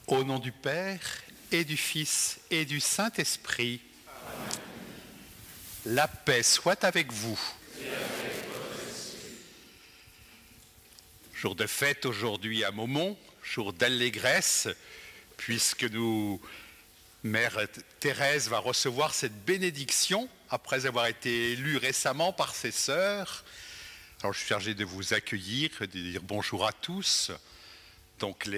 Au nom du Père et du Fils et du Saint-Esprit, la paix soit avec vous. Jour de fête aujourd'hui à Maumont, jour d'allégresse, puisque Mère Thérèse va recevoir cette bénédiction après avoir été élue récemment par ses sœurs. Alors je suis chargé de vous accueillir, de dire bonjour à tous. Donc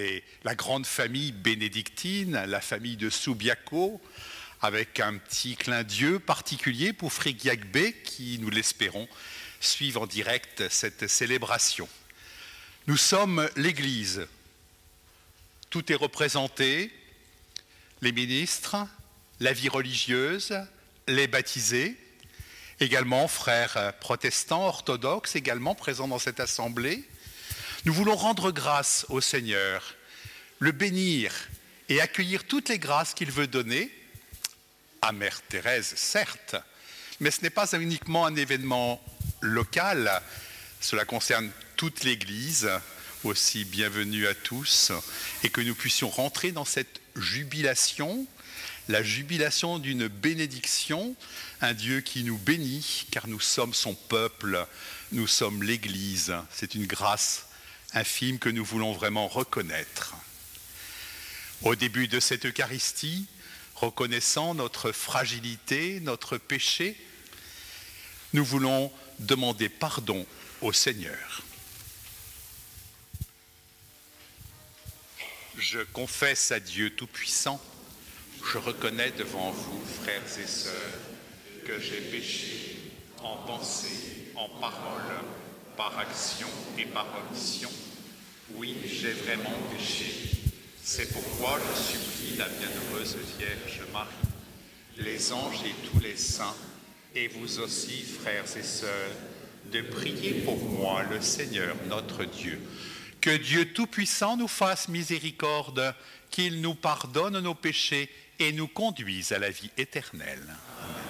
la grande famille bénédictine, la famille de Subiaco, avec un petit clin d'yeux particulier pour Frigyagbe qui, nous l'espérons, suivent en direct cette célébration. Nous sommes l'Église. Tout est représenté, les ministres, la vie religieuse, les baptisés, également frères protestants, orthodoxes, également présents dans cette assemblée. Nous voulons rendre grâce au Seigneur, le bénir et accueillir toutes les grâces qu'il veut donner à Mère Thérèse, certes, mais ce n'est pas uniquement un événement local, cela concerne toute l'Église, aussi bienvenue à tous, et que nous puissions rentrer dans cette jubilation, la jubilation d'une bénédiction, un Dieu qui nous bénit, car nous sommes son peuple, nous sommes l'Église, c'est une grâce infime que nous voulons vraiment reconnaître. Au début de cette Eucharistie, reconnaissant notre fragilité, notre péché, nous voulons demander pardon au Seigneur. Je confesse à Dieu Tout-Puissant, je reconnais devant vous, frères et sœurs, que j'ai péché en pensée, en parole, par action et par omission. Oui, j'ai vraiment péché. C'est pourquoi je supplie la bienheureuse Vierge Marie, les anges et tous les saints, et vous aussi, frères et sœurs, de prier pour moi, le Seigneur notre Dieu. Que Dieu Tout-Puissant nous fasse miséricorde, qu'il nous pardonne nos péchés et nous conduise à la vie éternelle. Amen.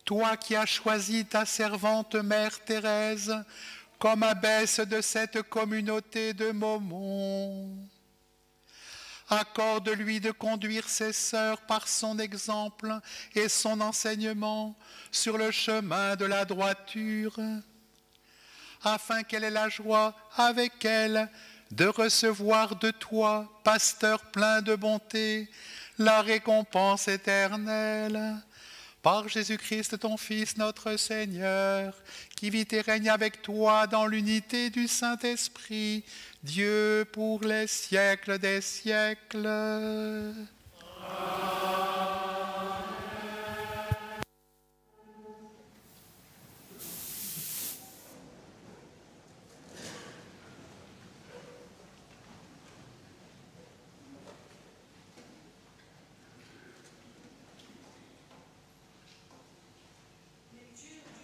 toi qui as choisi ta servante Mère Thérèse comme abbesse de cette communauté de Maumont. Accorde-lui de conduire ses sœurs par son exemple et son enseignement sur le chemin de la droiture, afin qu'elle ait la joie avec elle de recevoir de toi, pasteur plein de bonté, la récompense éternelle. Par Jésus-Christ, ton Fils, notre Seigneur, qui vit et règne avec toi dans l'unité du Saint-Esprit, Dieu pour les siècles des siècles. Amen.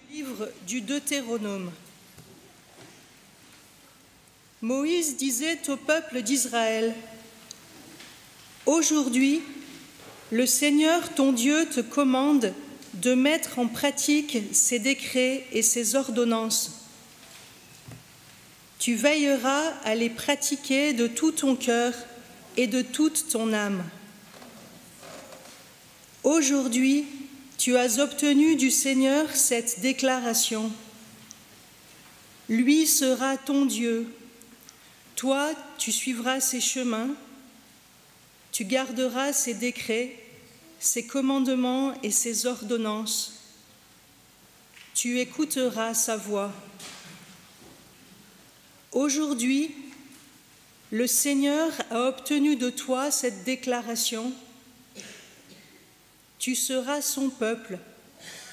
Livre du Deutéronome. Moïse disait au peuple d'Israël : Aujourd'hui, le Seigneur ton Dieu te commande de mettre en pratique ses décrets et ses ordonnances. Tu veilleras à les pratiquer de tout ton cœur et de toute ton âme. Aujourd'hui, tu as obtenu du Seigneur cette déclaration. Lui sera ton Dieu. Toi, tu suivras ses chemins, tu garderas ses décrets, ses commandements et ses ordonnances. Tu écouteras sa voix. Aujourd'hui, le Seigneur a obtenu de toi cette déclaration. Tu seras son peuple,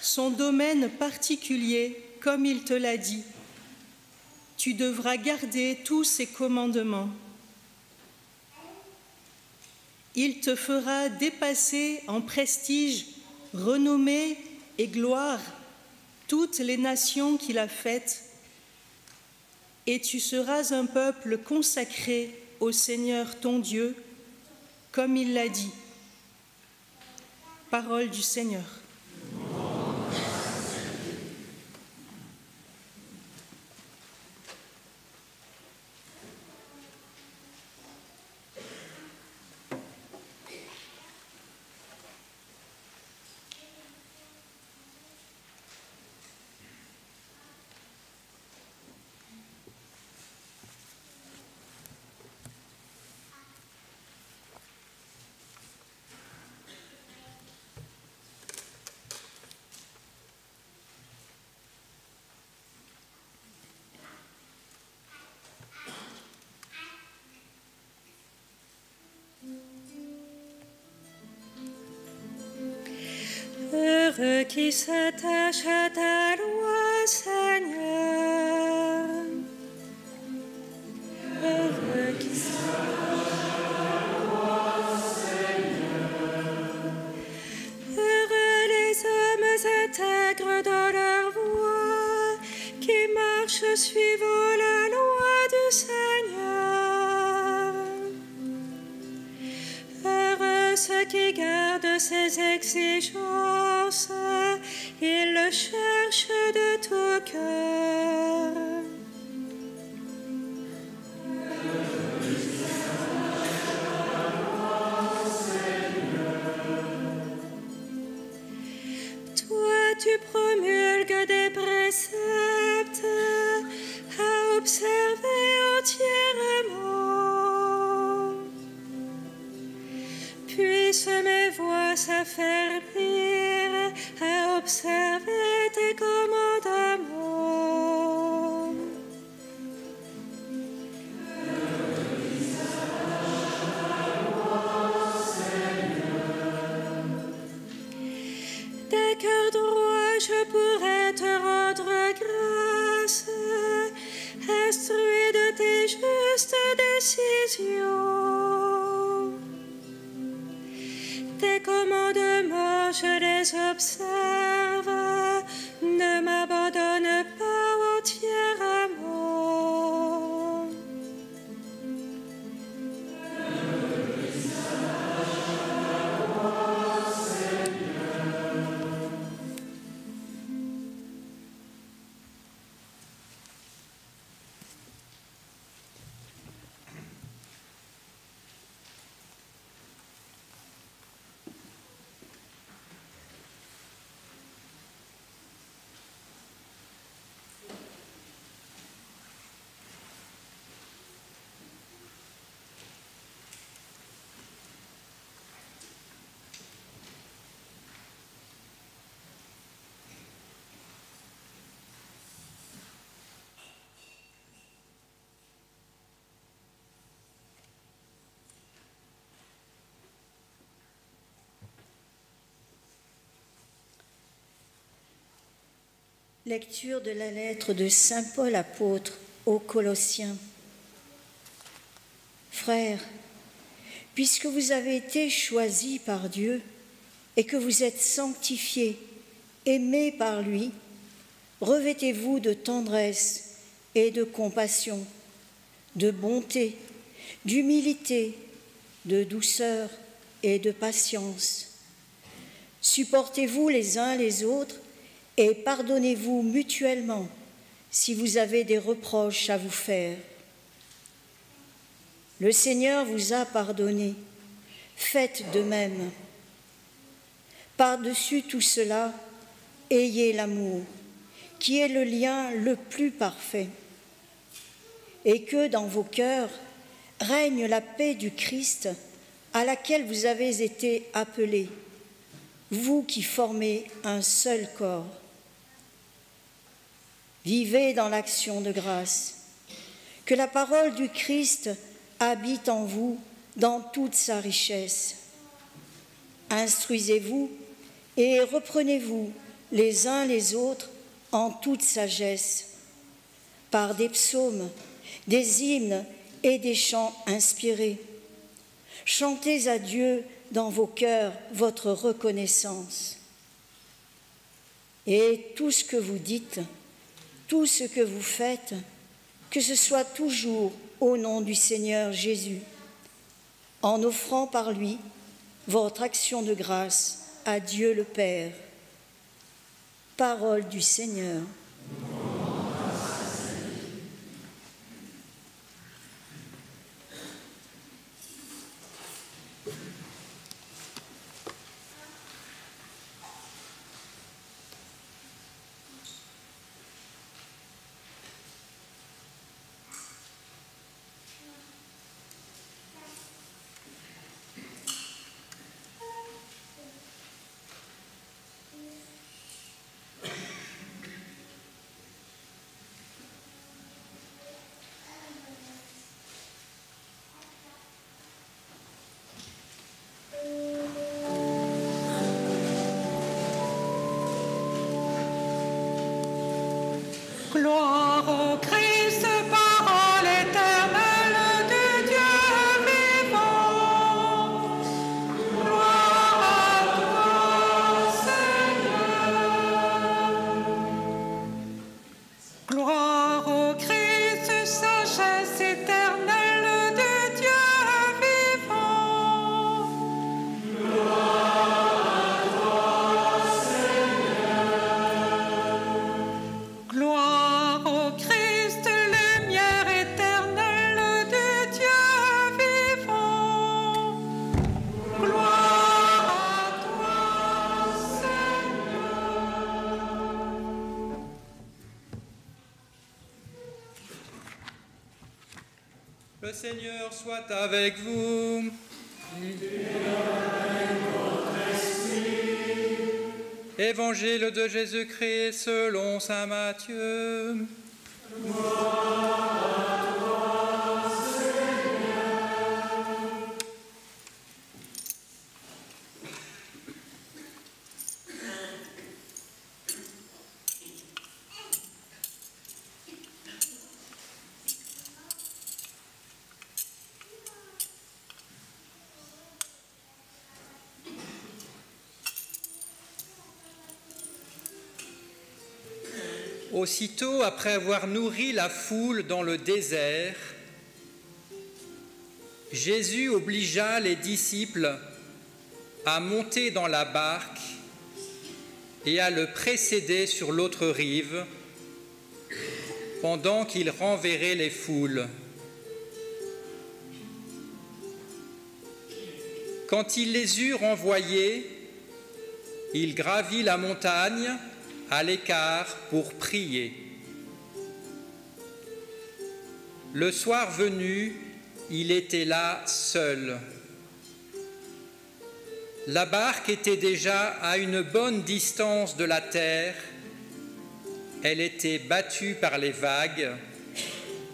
son domaine particulier, comme il te l'a dit. Tu devras garder tous ses commandements. Il te fera dépasser en prestige, renommée et gloire toutes les nations qu'il a faites, et tu seras un peuple consacré au Seigneur ton Dieu, comme il l'a dit. Parole du Seigneur. Heureux qui s'attache à ta loi, Seigneur. Heureux qui s'attache à ta loi, Seigneur. Heureux les hommes intègres dans leur voie, qui marchent suivant la loi du Seigneur. Heureux ceux qui gardent ses exigences, ils le cherchent de tout cœur. Toi, tu promulgues des préceptes à observer entièrement. Puissent mes voix s'affermir à observer tes commandements. D'un cœur droit, je pourrais te rendre grâce, instruit de tes justes décisions. Tes commandements, je les observe, ne m'abandonne pas entièrement. Lecture de la lettre de saint Paul apôtre aux Colossiens. Frères, puisque vous avez été choisis par Dieu et que vous êtes sanctifiés, aimés par lui, revêtez-vous de tendresse et de compassion, de bonté, d'humilité, de douceur et de patience. Supportez-vous les uns les autres et pardonnez-vous mutuellement si vous avez des reproches à vous faire. Le Seigneur vous a pardonné, faites de même. Par-dessus tout cela, ayez l'amour, qui est le lien le plus parfait, et que dans vos cœurs règne la paix du Christ à laquelle vous avez été appelés, vous qui formez un seul corps. Vivez dans l'action de grâce, que la parole du Christ habite en vous dans toute sa richesse. Instruisez-vous et reprenez-vous les uns les autres en toute sagesse, par des psaumes, des hymnes et des chants inspirés. Chantez à Dieu dans vos cœurs votre reconnaissance. Et tout ce que vous dites, tout ce que vous faites, que ce soit toujours au nom du Seigneur Jésus, en offrant par lui votre action de grâce à Dieu le Père. Parole du Seigneur. Gloire au Christ, parole éternelle de Dieu vivant. Gloire à toi, Seigneur. Gloire au Christ, sagesse éternelle de Dieu vivant. Gloire à toi, Seigneur. Gloire Le Seigneur soit avec vous. Évangile de Jésus-Christ selon saint Matthieu. Aussitôt, après avoir nourri la foule dans le désert, Jésus obligea les disciples à monter dans la barque et à le précéder sur l'autre rive, pendant qu'il renverrait les foules. Quand il les eut renvoyés, il gravit la montagne à l'écart pour prier. Le soir venu, il était là seul. La barque était déjà à une bonne distance de la terre. Elle était battue par les vagues,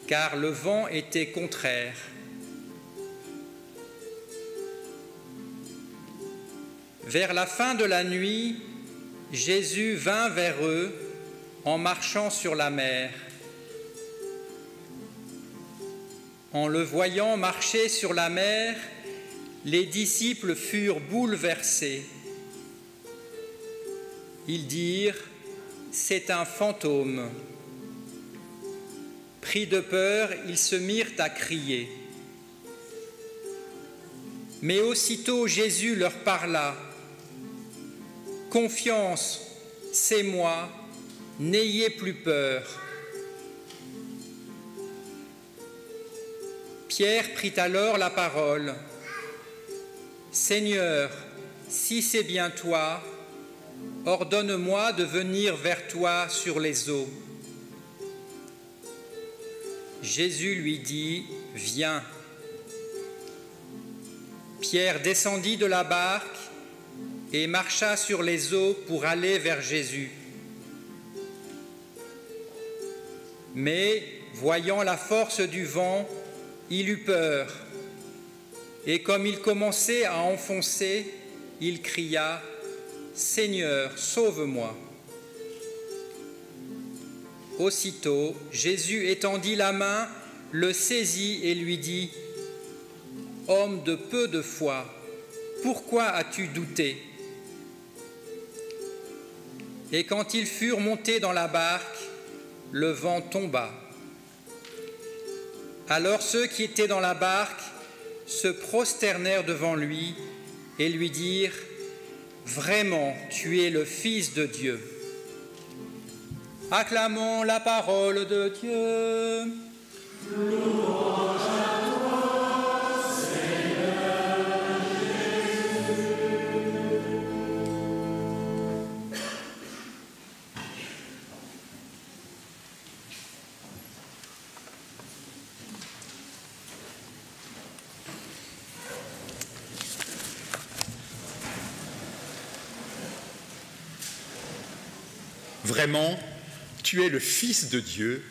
car le vent était contraire. Vers la fin de la nuit, Jésus vint vers eux en marchant sur la mer. En le voyant marcher sur la mer, les disciples furent bouleversés. Ils dirent « C'est un fantôme ». Pris de peur, ils se mirent à crier. Mais aussitôt Jésus leur parla. « Confiance, c'est moi, n'ayez plus peur. » Pierre prit alors la parole. « Seigneur, si c'est bien toi, ordonne-moi de venir vers toi sur les eaux. » Jésus lui dit « Viens ». Pierre descendit de la barque et marcha sur les eaux pour aller vers Jésus. Mais, voyant la force du vent, il eut peur, et comme il commençait à enfoncer, il cria « Seigneur, sauve-moi !» Aussitôt, Jésus étendit la main, le saisit et lui dit « Homme de peu de foi, pourquoi as-tu douté ?» Et quand ils furent montés dans la barque, le vent tomba. Alors ceux qui étaient dans la barque se prosternèrent devant lui et lui dirent « Vraiment, tu es le Fils de Dieu !» Acclamons la parole de Dieu. Louange à toi, Seigneur Jésus. Vraiment, tu es le Fils de Dieu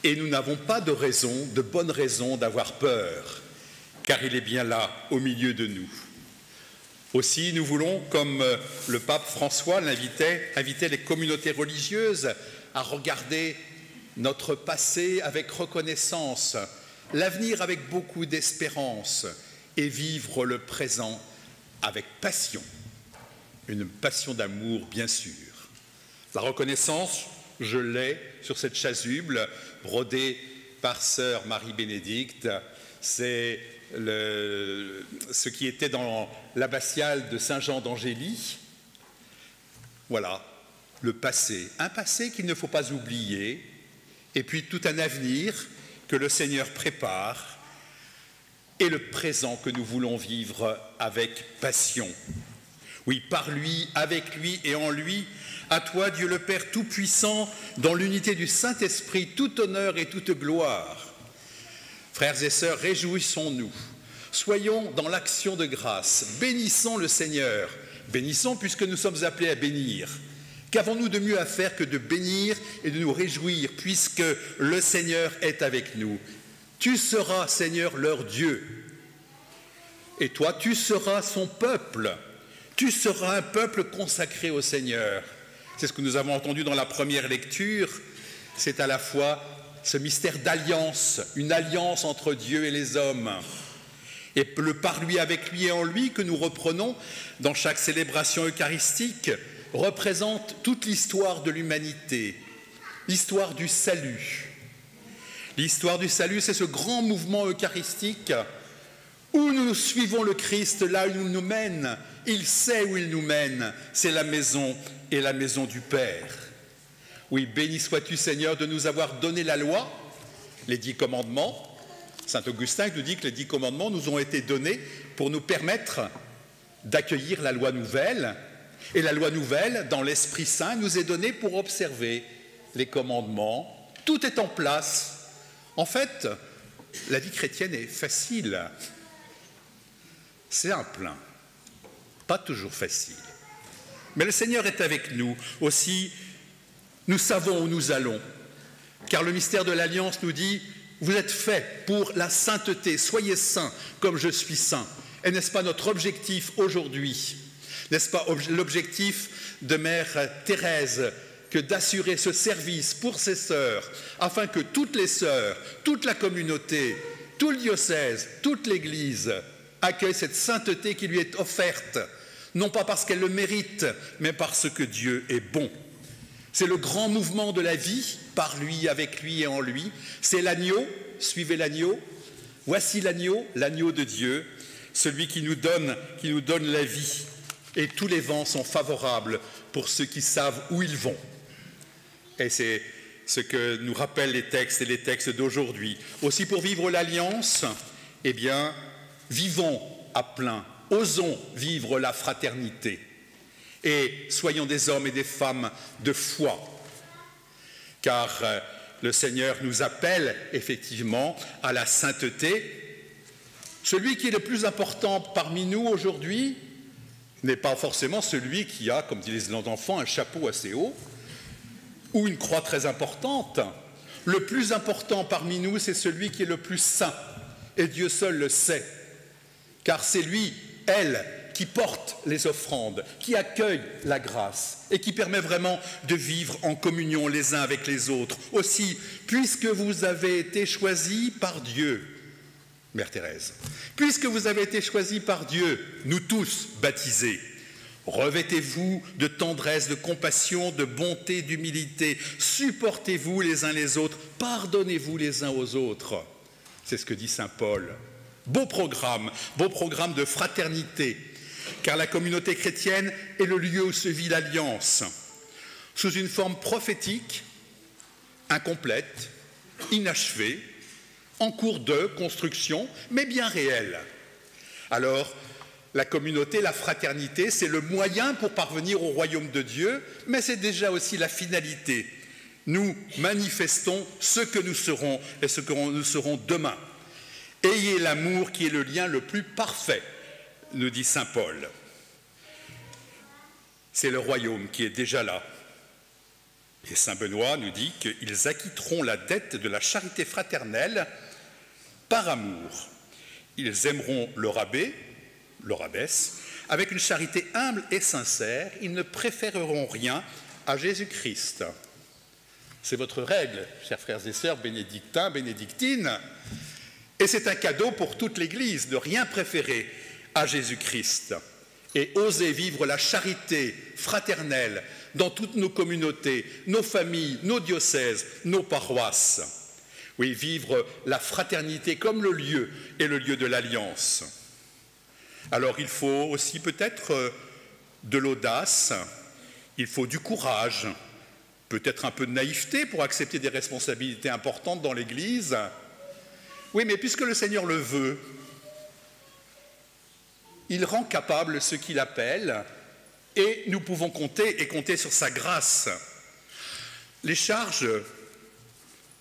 et nous n'avons pas de bonne raison d'avoir peur, car il est bien là, au milieu de nous. Aussi, nous voulons, comme le pape François l'invitait, inviter les communautés religieuses à regarder notre passé avec reconnaissance, l'avenir avec beaucoup d'espérance et vivre le présent avec passion, une passion d'amour bien sûr. La reconnaissance, je l'ai sur cette chasuble brodée par sœur Marie-Bénédicte. C'est ce qui était dans l'abbatiale de Saint-Jean d'Angély. Voilà, le passé. Un passé qu'il ne faut pas oublier, et puis tout un avenir que le Seigneur prépare, et le présent que nous voulons vivre avec passion. Oui, par lui, avec lui et en lui, à toi, Dieu le Père Tout-Puissant, dans l'unité du Saint-Esprit, tout honneur et toute gloire. Frères et sœurs, réjouissons-nous, soyons dans l'action de grâce, bénissons le Seigneur, bénissons puisque nous sommes appelés à bénir. Qu'avons-nous de mieux à faire que de bénir et de nous réjouir, puisque le Seigneur est avec nous? Tu seras, Seigneur, leur Dieu, et toi, tu seras son peuple, tu seras un peuple consacré au Seigneur. C'est ce que nous avons entendu dans la première lecture. C'est à la fois ce mystère d'alliance, une alliance entre Dieu et les hommes. Et le par lui, avec lui et en lui que nous reprenons dans chaque célébration eucharistique représente toute l'histoire de l'humanité, l'histoire du salut. L'histoire du salut, c'est ce grand mouvement eucharistique où nous suivons le Christ là où il nous mène. Il sait où il nous mène, c'est la maison et la maison du Père. Oui, béni sois-tu, Seigneur, de nous avoir donné la loi, les 10 commandements. Saint Augustin nous dit que les 10 commandements nous ont été donnés pour nous permettre d'accueillir la loi nouvelle. Et la loi nouvelle, dans l'Esprit Saint, nous est donnée pour observer les commandements. Tout est en place. En fait, la vie chrétienne est facile, simple, pas toujours facile. Mais le Seigneur est avec nous. Aussi, nous savons où nous allons. Car le mystère de l'Alliance nous dit « Vous êtes faits pour la sainteté, soyez saints comme je suis saint ». Et n'est-ce pas notre objectif aujourd'hui? N'est-ce pas l'objectif de Mère Thérèse que d'assurer ce service pour ses sœurs, afin que toutes les sœurs, toute la communauté, tout le diocèse, toute l'Église accueillent cette sainteté qui lui est offerte, non pas parce qu'elle le mérite, mais parce que Dieu est bon. C'est le grand mouvement de la vie, par lui, avec lui et en lui. C'est l'agneau, suivez l'agneau. Voici l'agneau, l'agneau de Dieu, celui qui nous donne la vie. Et tous les vents sont favorables pour ceux qui savent où ils vont. Et c'est ce que nous rappellent les textes et les textes d'aujourd'hui. Aussi pour vivre l'alliance, eh bien, vivons à plein, osons vivre la fraternité. Et soyons des hommes et des femmes de foi, car le Seigneur nous appelle effectivement à la sainteté. Celui qui est le plus important parmi nous aujourd'hui n'est pas forcément celui qui a, comme disent les enfants, un chapeau assez haut ou une croix très importante. Le plus important parmi nous, c'est celui qui est le plus saint, et Dieu seul le sait, car c'est lui, elle, qui porte les offrandes, qui accueille la grâce et qui permet vraiment de vivre en communion les uns avec les autres. Aussi, puisque vous avez été choisis par Dieu, Mère Thérèse, puisque vous avez été choisis par Dieu, nous tous baptisés, revêtez-vous de tendresse, de compassion, de bonté, d'humilité, supportez-vous les uns les autres, pardonnez-vous les uns aux autres. C'est ce que dit saint Paul. Beau programme de fraternité, car la communauté chrétienne est le lieu où se vit l'alliance, sous une forme prophétique, incomplète, inachevée, en cours de construction, mais bien réelle. Alors, la communauté, la fraternité, c'est le moyen pour parvenir au royaume de Dieu, mais c'est déjà aussi la finalité. Nous manifestons ce que nous serons et ce que nous serons demain. Ayez l'amour qui est le lien le plus parfait, nous dit saint Paul. C'est le royaume qui est déjà là. Et saint Benoît nous dit qu'ils acquitteront la dette de la charité fraternelle par amour. Ils aimeront leur abbé, leur abbesse, avec une charité humble et sincère. Ils ne préféreront rien à Jésus-Christ. C'est votre règle, chers frères et sœurs bénédictins, bénédictines. Et c'est un cadeau pour toute l'Église de rien préférer à Jésus-Christ et oser vivre la charité fraternelle dans toutes nos communautés, nos familles, nos diocèses, nos paroisses. Oui, vivre la fraternité comme le lieu est le lieu de l'alliance. Alors il faut aussi peut-être de l'audace, il faut du courage, peut-être un peu de naïveté pour accepter des responsabilités importantes dans l'Église. Oui, mais puisque le Seigneur le veut, il rend capable ceux qu'il appelle et nous pouvons compter sur sa grâce. Les charges,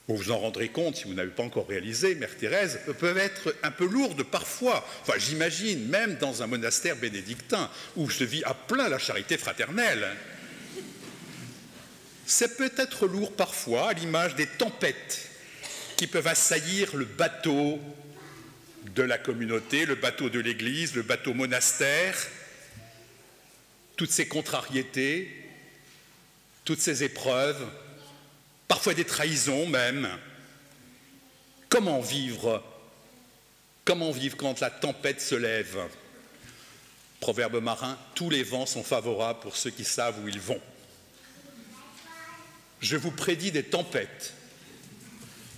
vous vous en rendrez compte si vous n'avez pas encore réalisé, Mère Thérèse, peuvent être un peu lourdes parfois. Enfin, j'imagine, même dans un monastère bénédictin où se vit à plein la charité fraternelle. C'est peut-être lourd parfois à l'image des tempêtes qui peuvent assaillir le bateau de la communauté, le bateau de l'Église, le bateau monastère, toutes ces contrariétés, toutes ces épreuves, parfois des trahisons même. Comment vivre quand la tempête se lève? Proverbe marin, tous les vents sont favorables pour ceux qui savent où ils vont. Je vous prédis des tempêtes.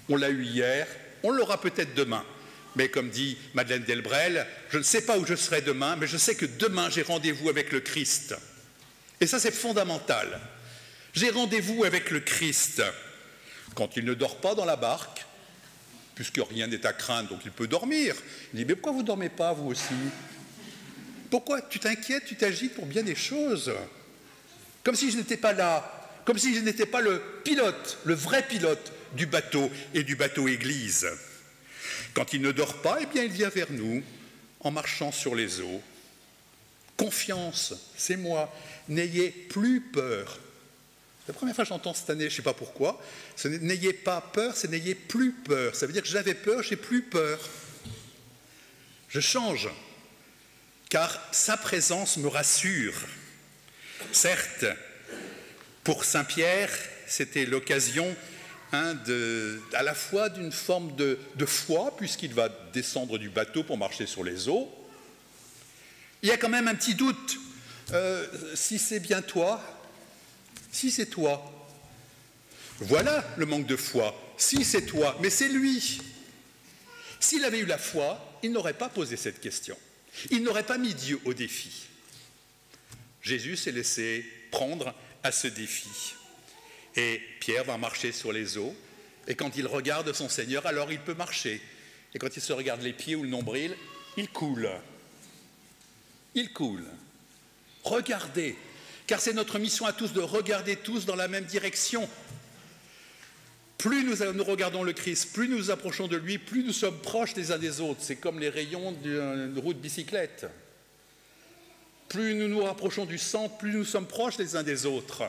On l'a eu hier, on l'aura peut-être demain. Mais comme dit Madeleine Delbrel, je ne sais pas où je serai demain, mais je sais que demain j'ai rendez-vous avec le Christ. Et ça c'est fondamental. J'ai rendez-vous avec le Christ. Quand il ne dort pas dans la barque, puisque rien n'est à craindre, donc il peut dormir. Il dit, mais pourquoi vous ne dormez pas vous aussi? Pourquoi tu t'inquiètes, tu t'agites pour bien des choses? Comme si je n'étais pas là, comme si je n'étais pas le pilote, le vrai pilote du bateau et du bateau Église. Quand il ne dort pas, eh bien il vient vers nous en marchant sur les eaux. Confiance, c'est moi, n'ayez plus peur. La première fois que j'entends cette année, je ne sais pas pourquoi, n'ayez pas peur, c'est n'ayez plus peur. Ça veut dire que j'avais peur, j'ai plus peur. Je change, car sa présence me rassure. Certes, Pour Saint Pierre, c'était l'occasion à la fois d'une forme de foi, puisqu'il va descendre du bateau pour marcher sur les eaux. Il y a quand même un petit doute. Si c'est bien toi, si c'est toi. Voilà le manque de foi. Si c'est toi, mais c'est lui. S'il avait eu la foi, il n'aurait pas posé cette question. Il n'aurait pas mis Dieu au défi. Jésus s'est laissé prendre à ce défi. Et Pierre va marcher sur les eaux, et quand il regarde son Seigneur, alors il peut marcher. Et quand il se regarde les pieds ou le nombril, il coule. Il coule. Regardez, car c'est notre mission à tous de regarder tous dans la même direction. Plus nous regardons le Christ, plus nous nous approchons de lui, plus nous sommes proches les uns des autres. C'est comme les rayons d'une roue de bicyclette. Plus nous nous rapprochons du centre, plus nous sommes proches les uns des autres.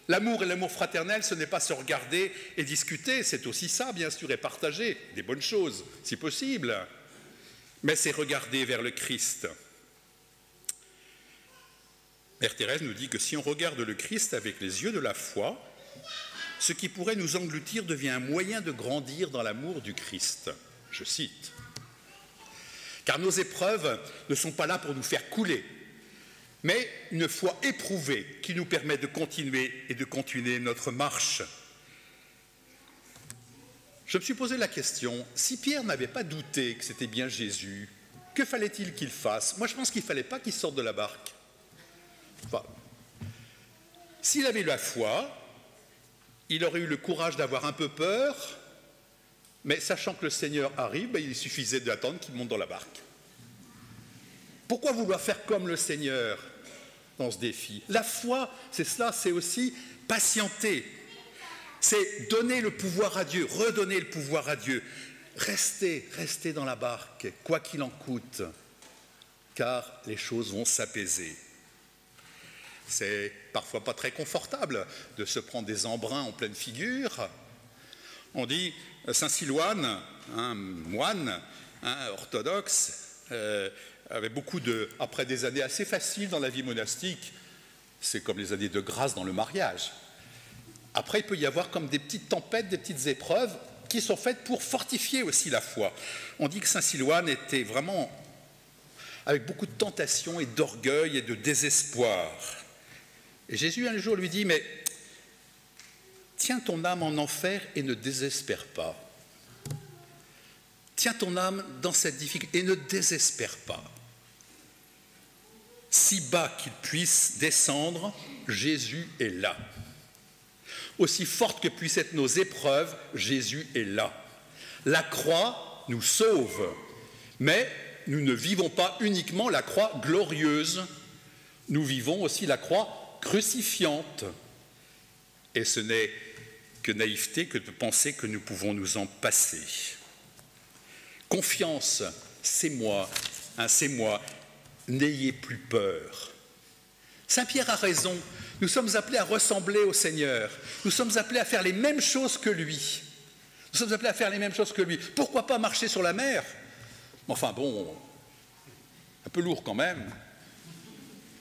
L'amour et l'amour fraternel, ce n'est pas se regarder et discuter, c'est aussi ça, bien sûr, et partager des bonnes choses, si possible. Mais c'est regarder vers le Christ. Mère Thérèse nous dit que si on regarde le Christ avec les yeux de la foi, ce qui pourrait nous engloutir devient un moyen de grandir dans l'amour du Christ. Je cite. Car nos épreuves ne sont pas là pour nous faire couler, mais une foi éprouvée qui nous permet de continuer et de continuer notre marche. Je me suis posé la question, si Pierre n'avait pas douté que c'était bien Jésus, que fallait-il qu'il fasse? Moi, je pense qu'il ne fallait pas qu'il sorte de la barque. Enfin, s'il avait eu la foi, il aurait eu le courage d'avoir un peu peur, mais sachant que le Seigneur arrive, il suffisait d'attendre qu'il monte dans la barque. Pourquoi vouloir faire comme le Seigneur dans ce défi? La foi, c'est cela, c'est aussi patienter. C'est donner le pouvoir à Dieu, redonner le pouvoir à Dieu. Restez dans la barque, quoi qu'il en coûte, car les choses vont s'apaiser. C'est parfois pas très confortable de se prendre des embruns en pleine figure. On dit, Saint Silouane, un moine orthodoxe, avait après des années assez faciles dans la vie monastique, c'est comme les années de grâce dans le mariage. Après, il peut y avoir comme des petites tempêtes, des petites épreuves qui sont faites pour fortifier aussi la foi. On dit que Saint Silouane était vraiment avec beaucoup de tentation et d'orgueil et de désespoir. Et Jésus un jour lui dit, mais tiens ton âme en enfer et ne désespère pas. Tiens ton âme dans cette difficulté et ne désespère pas. Si bas qu'il puisse descendre, Jésus est là. Aussi forte que puissent être nos épreuves, Jésus est là. La croix nous sauve, mais nous ne vivons pas uniquement la croix glorieuse, nous vivons aussi la croix crucifiante. Et ce n'est que naïveté que de penser que nous pouvons nous en passer. Confiance, c'est moi, n'ayez plus peur. Saint Pierre a raison, nous sommes appelés à ressembler au Seigneur, nous sommes appelés à faire les mêmes choses que lui. Nous sommes appelés à faire les mêmes choses que lui. Pourquoi pas marcher sur la mer? Enfin bon, un peu lourd quand même.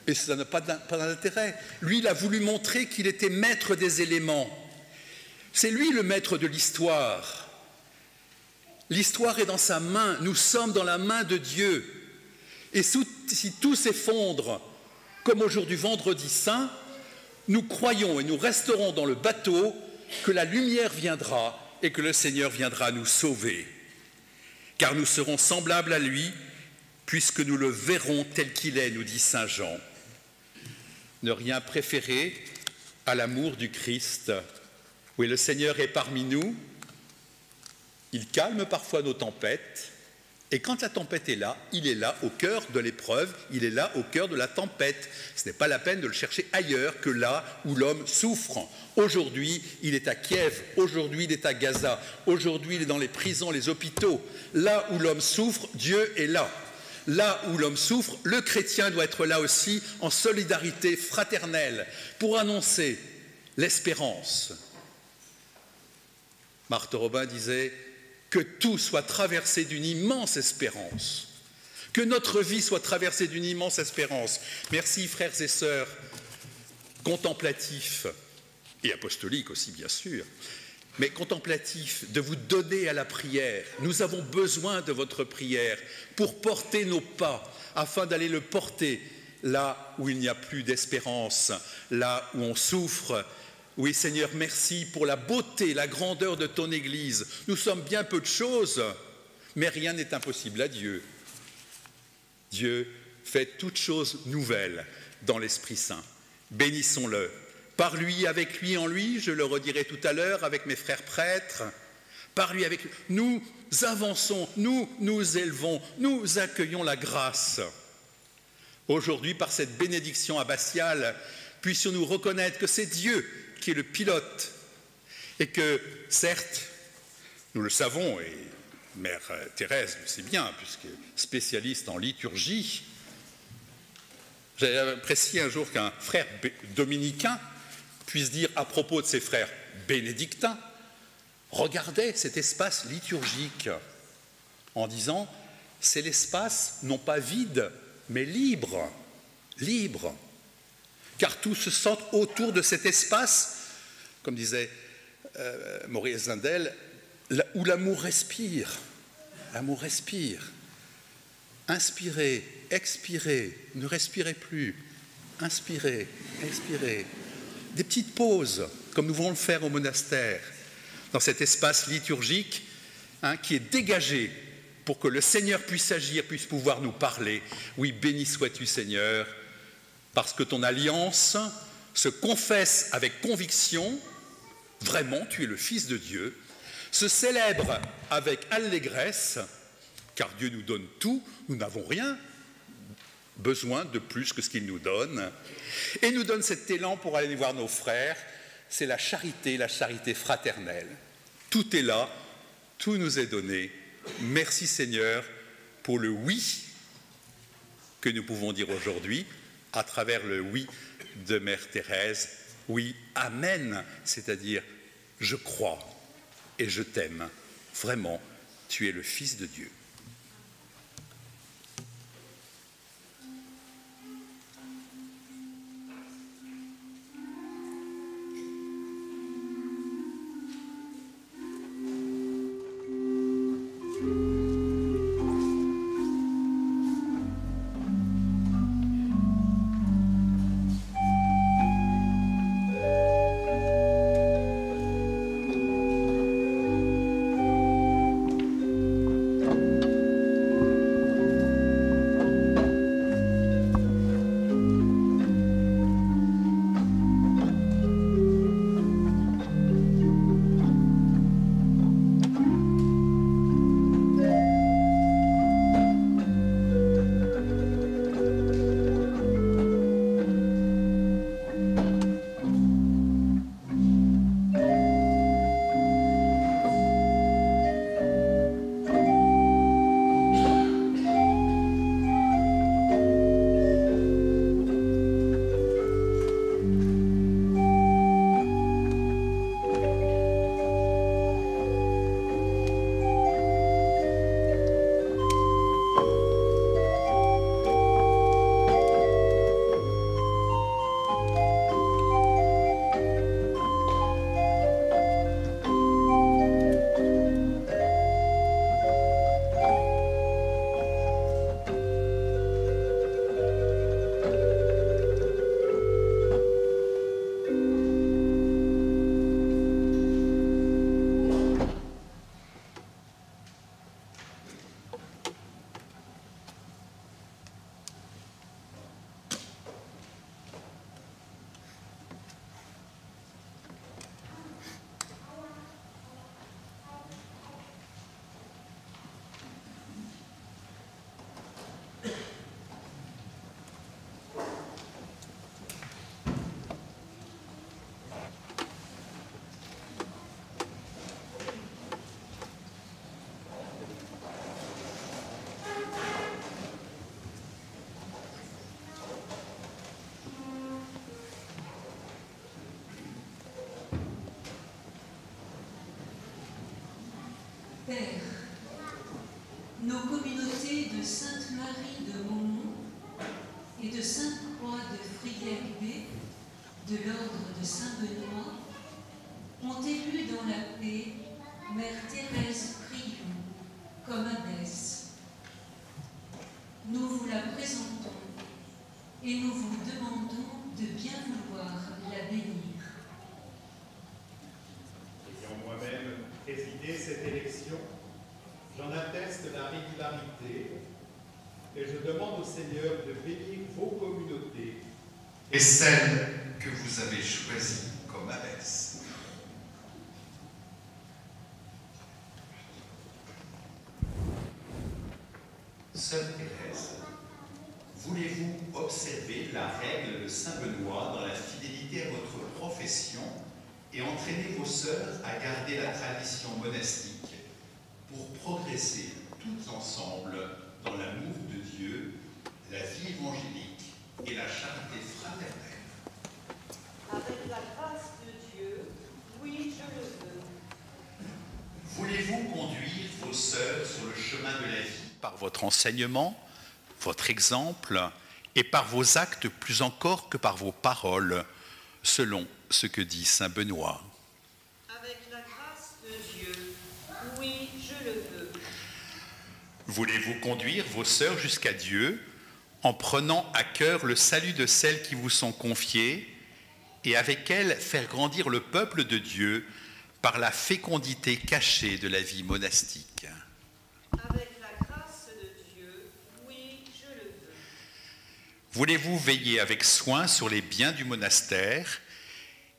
Et ça n'a pas d'intérêt. Lui, il a voulu montrer qu'il était maître des éléments. C'est lui le maître de l'histoire. L'histoire est dans sa main. Nous sommes dans la main de Dieu. Et si tout s'effondre, comme aujourd'hui vendredi saint, nous croyons et nous resterons dans le bateau que la lumière viendra et que le Seigneur viendra nous sauver. Car nous serons semblables à lui, puisque nous le verrons tel qu'il est, nous dit saint Jean. Ne rien préférer à l'amour du Christ. Oui, le Seigneur est parmi nous, il calme parfois nos tempêtes, et quand la tempête est là, il est là au cœur de l'épreuve, il est là au cœur de la tempête. Ce n'est pas la peine de le chercher ailleurs que là où l'homme souffre. Aujourd'hui, il est à Kiev, aujourd'hui, il est à Gaza, aujourd'hui, il est dans les prisons, les hôpitaux. Là où l'homme souffre, Dieu est là. Là où l'homme souffre, le chrétien doit être là aussi en solidarité fraternelle pour annoncer l'espérance. Marthe Robin disait que tout soit traversé d'une immense espérance, que notre vie soit traversée d'une immense espérance. Merci frères et sœurs contemplatifs et apostolique aussi bien sûr, mais contemplatif, de vous donner à la prière. Nous avons besoin de votre prière pour porter nos pas, afin d'aller le porter là où il n'y a plus d'espérance, là où on souffre. Oui Seigneur, merci pour la beauté, la grandeur de ton Église. Nous sommes bien peu de choses, mais rien n'est impossible à Dieu. Dieu fait toutes choses nouvelles dans l'Esprit Saint. Bénissons-le. Par lui, avec lui, en lui, je le redirai tout à l'heure avec mes frères prêtres, par lui, avec lui, nous avançons, nous nous élevons, nous accueillons la grâce. Aujourd'hui, par cette bénédiction abbatiale, puissions-nous reconnaître que c'est Dieu qui est le pilote et que, certes, nous le savons, et Mère Thérèse le sait bien, puisque spécialiste en liturgie, j'ai apprécié un jour qu'un frère dominicain puisse dire à propos de ses frères bénédictins, regardez cet espace liturgique, en disant, c'est l'espace non pas vide, mais libre, libre, car tous se sentent autour de cet espace, comme disait Maurice Zindel, où l'amour respire, l'amour respire. Inspirez, expirez, ne respirez plus, inspirez, expirez. Des petites pauses, comme nous voulons le faire au monastère, dans cet espace liturgique qui est dégagé pour que le Seigneur puisse agir, puisse pouvoir nous parler. Oui, béni sois-tu Seigneur, parce que ton alliance se confesse avec conviction, vraiment tu es le Fils de Dieu, se célèbre avec allégresse, car Dieu nous donne tout, nous n'avons rien besoin de plus que ce qu'il nous donne, et nous donne cet élan pour aller voir nos frères. C'est la charité fraternelle. Tout est là, tout nous est donné. Merci Seigneur pour le oui que nous pouvons dire aujourd'hui à travers le oui de Mère Thérèse. Oui, Amen, c'est-à-dire je crois et je t'aime. Vraiment, tu es le Fils de Dieu. Père, nos communautés de Sainte-Marie de Beaumont et de Sainte-Croix de Friac-B, de l'ordre de Saint-Benoît, ont élu dans la paix Mère Thérèse Prion comme abbesse. Nous vous la présentons et nous vous demandons de bien vouloir la bénir. Ayant moi-même présidé cette élection, j'en atteste la régularité et je demande au Seigneur de bénir vos communautés et celle que vous avez choisie comme abbesse. Sœur Thérèse, voulez-vous observer la règle de Saint Benoît dans la fidélité à votre profession et entraîner vos sœurs à garder la tradition monastique pour progresser toutes ensemble dans l'amour de Dieu, la vie évangélique et la charité fraternelle? Avec la grâce de Dieu, oui, je le veux. Voulez-vous conduire vos sœurs sur le chemin de la vie par votre enseignement, votre exemple et par vos actes plus encore que par vos paroles, selon ce que dit saint Benoît? Avec la grâce de Dieu, oui, je le veux. Voulez-vous conduire vos sœurs jusqu'à Dieu en prenant à cœur le salut de celles qui vous sont confiées et avec elles faire grandir le peuple de Dieu par la fécondité cachée de la vie monastique? Avec la grâce de Dieu, oui, je le veux. Voulez-vous veiller avec soin sur les biens du monastère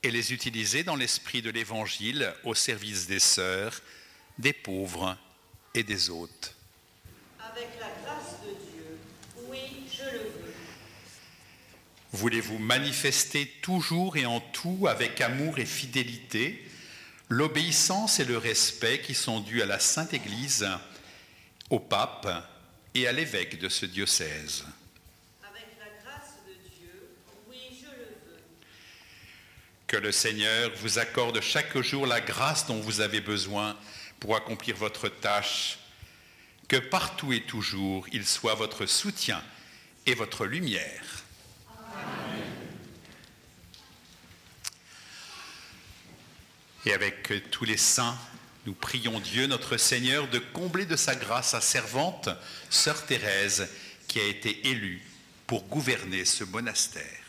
et les utiliser dans l'esprit de l'Évangile au service des sœurs, des pauvres et des hôtes? Avec la grâce de Dieu, oui, je le veux. Voulez-vous manifester toujours et en tout, avec amour et fidélité, l'obéissance et le respect qui sont dus à la Sainte Église, au pape et à l'évêque de ce diocèse? Avec la grâce de Dieu, oui, je le veux. Que le Seigneur vous accorde chaque jour la grâce dont vous avez besoin pour accomplir votre tâche. Que partout et toujours, il soit votre soutien et votre lumière. Amen. Et avec tous les saints, nous prions Dieu, notre Seigneur, de combler de sa grâce sa servante, sœur Thérèse, qui a été élue pour gouverner ce monastère.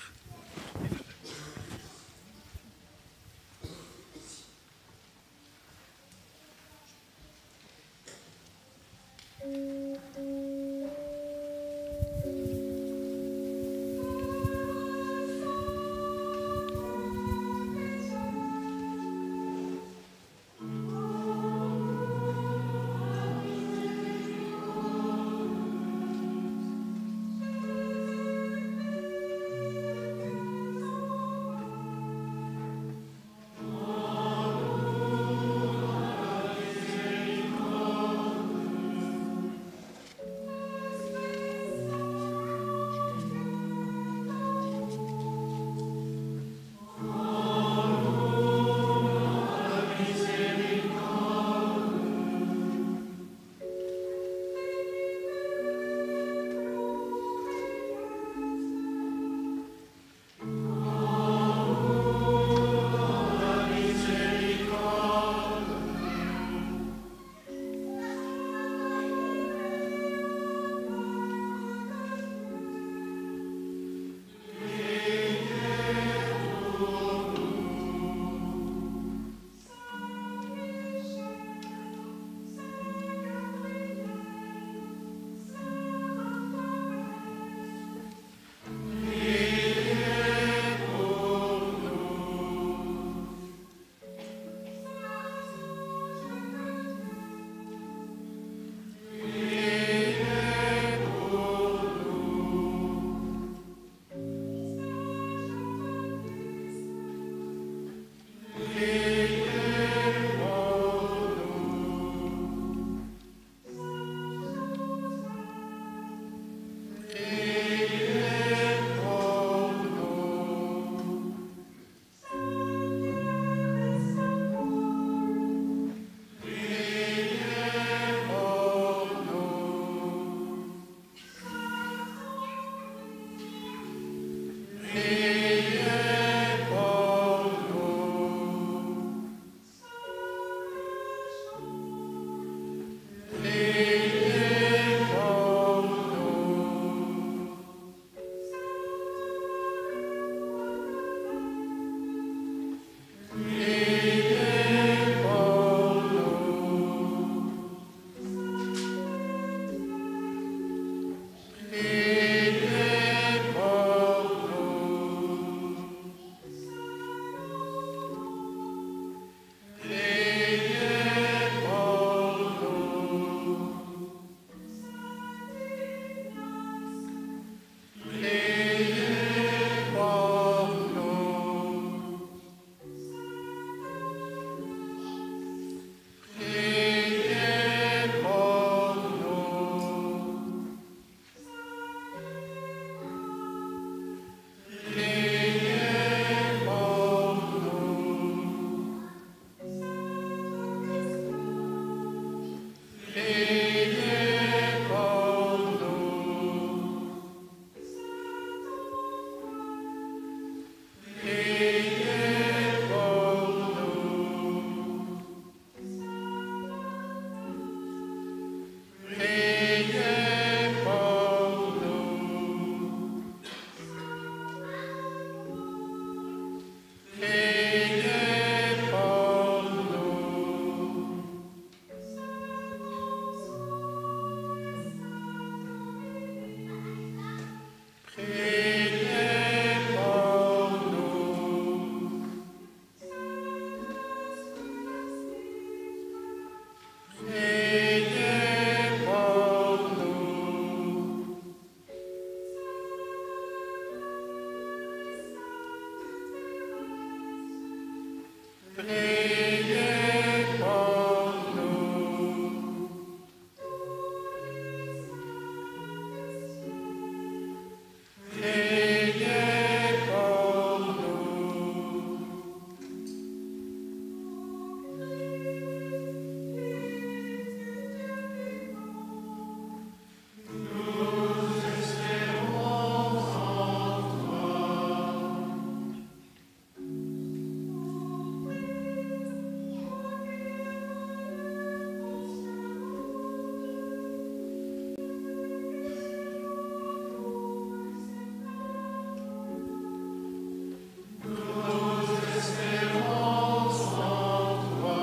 Priez pour nous. Priez pour nous. Nous espérons en toi.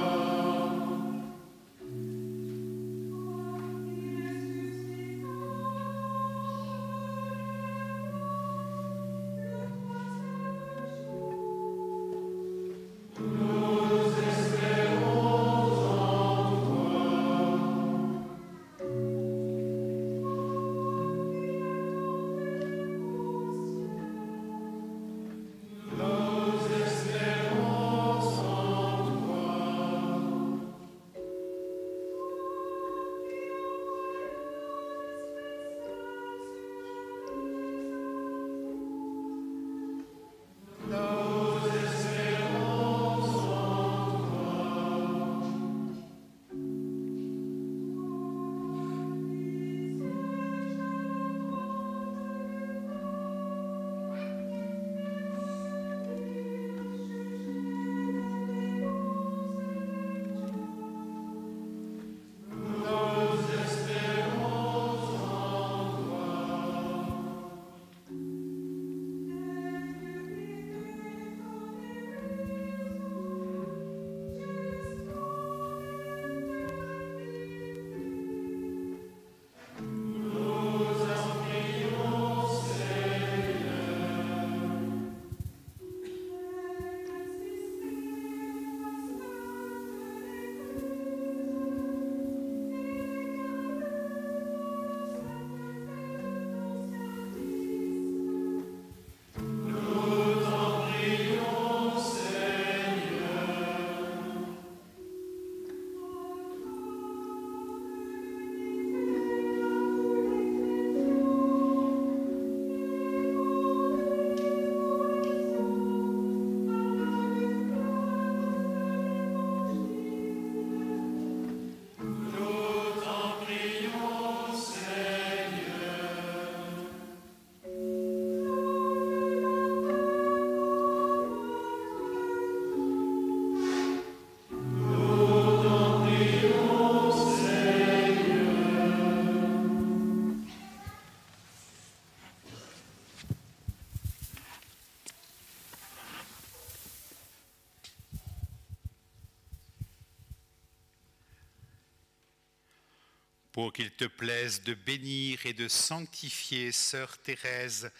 Pour qu'il te plaise de bénir et de sanctifier Sœur Thérèse,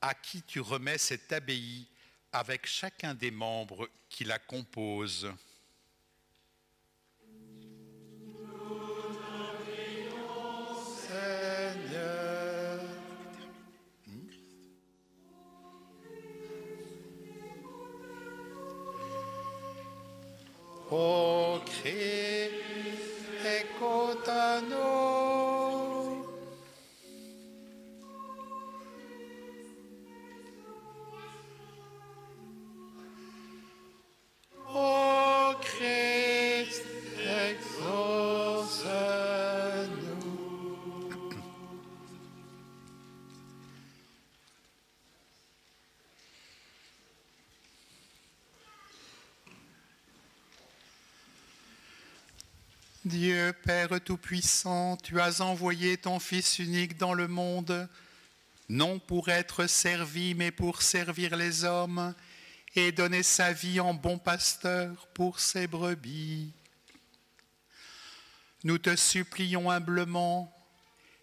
à qui tu remets cette abbaye avec chacun des membres qui la composent. Seigneur. Ô Christ, écoute-nous. Ô Christ, exauce-nous. Dieu Père Tout-Puissant, tu as envoyé ton Fils unique dans le monde, non pour être servi, mais pour servir les hommes et donner sa vie en bon pasteur pour ses brebis. Nous te supplions humblement,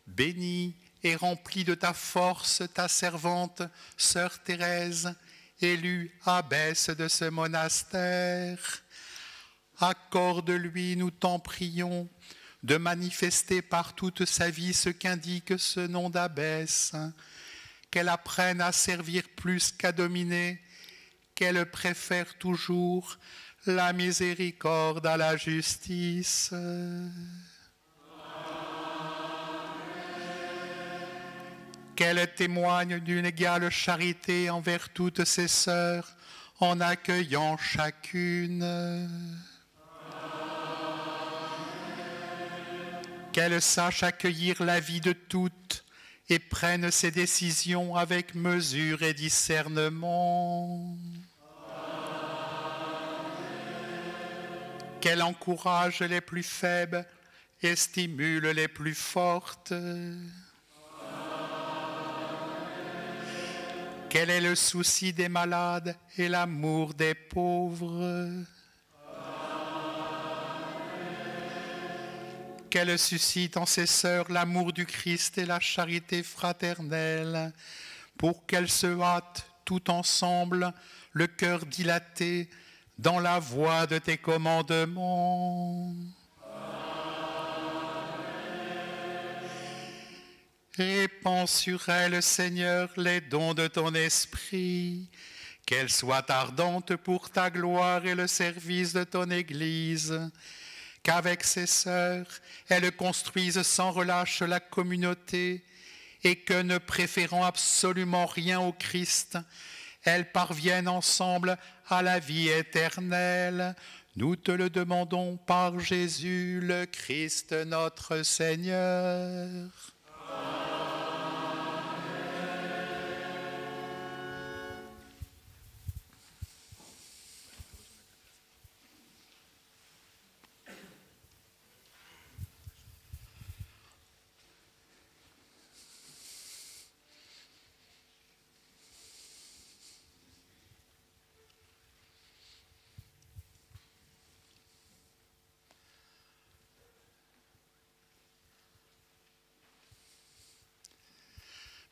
bénis et remplis de ta force ta servante, Sœur Thérèse, élue abbesse de ce monastère. Accorde-lui, nous t'en prions, de manifester par toute sa vie ce qu'indique ce nom d'abbesse, qu'elle apprenne à servir plus qu'à dominer, qu'elle préfère toujours la miséricorde à la justice. Qu'elle témoigne d'une égale charité envers toutes ses sœurs, en accueillant chacune. Qu'elle sache accueillir la vie de toutes et prenne ses décisions avec mesure et discernement. Qu'elle encourage les plus faibles et stimule les plus fortes. Qu'elle ait le souci des malades et l'amour des pauvres. Qu'elle suscite en ses sœurs l'amour du Christ et la charité fraternelle, pour qu'elles se hâtent tout ensemble, le cœur dilaté, dans la voie de tes commandements. Répands sur elles, Seigneur, les dons de ton esprit, qu'elles soient ardentes pour ta gloire et le service de ton Église, qu'avec ses sœurs, elles construisent sans relâche la communauté et que, ne préférant absolument rien au Christ, elles parviennent ensemble à la vie éternelle. Nous te le demandons par Jésus le Christ notre Seigneur.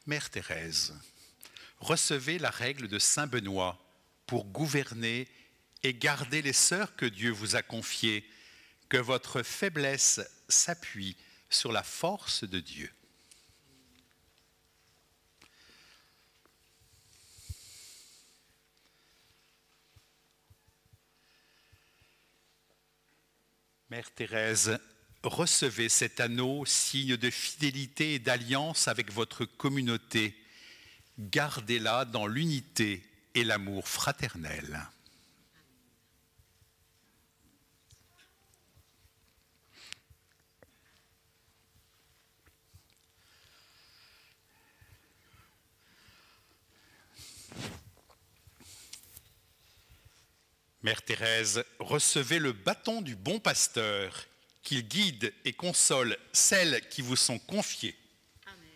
Mère Thérèse, recevez la règle de Saint Benoît pour gouverner et garder les sœurs que Dieu vous a confiées, que votre faiblesse s'appuie sur la force de Dieu. Mère Thérèse, recevez cet anneau, signe de fidélité et d'alliance avec votre communauté. Gardez-la dans l'unité et l'amour fraternel. Mère Thérèse, recevez le bâton du bon pasteur, qu'il guide et console celles qui vous sont confiées. Amen.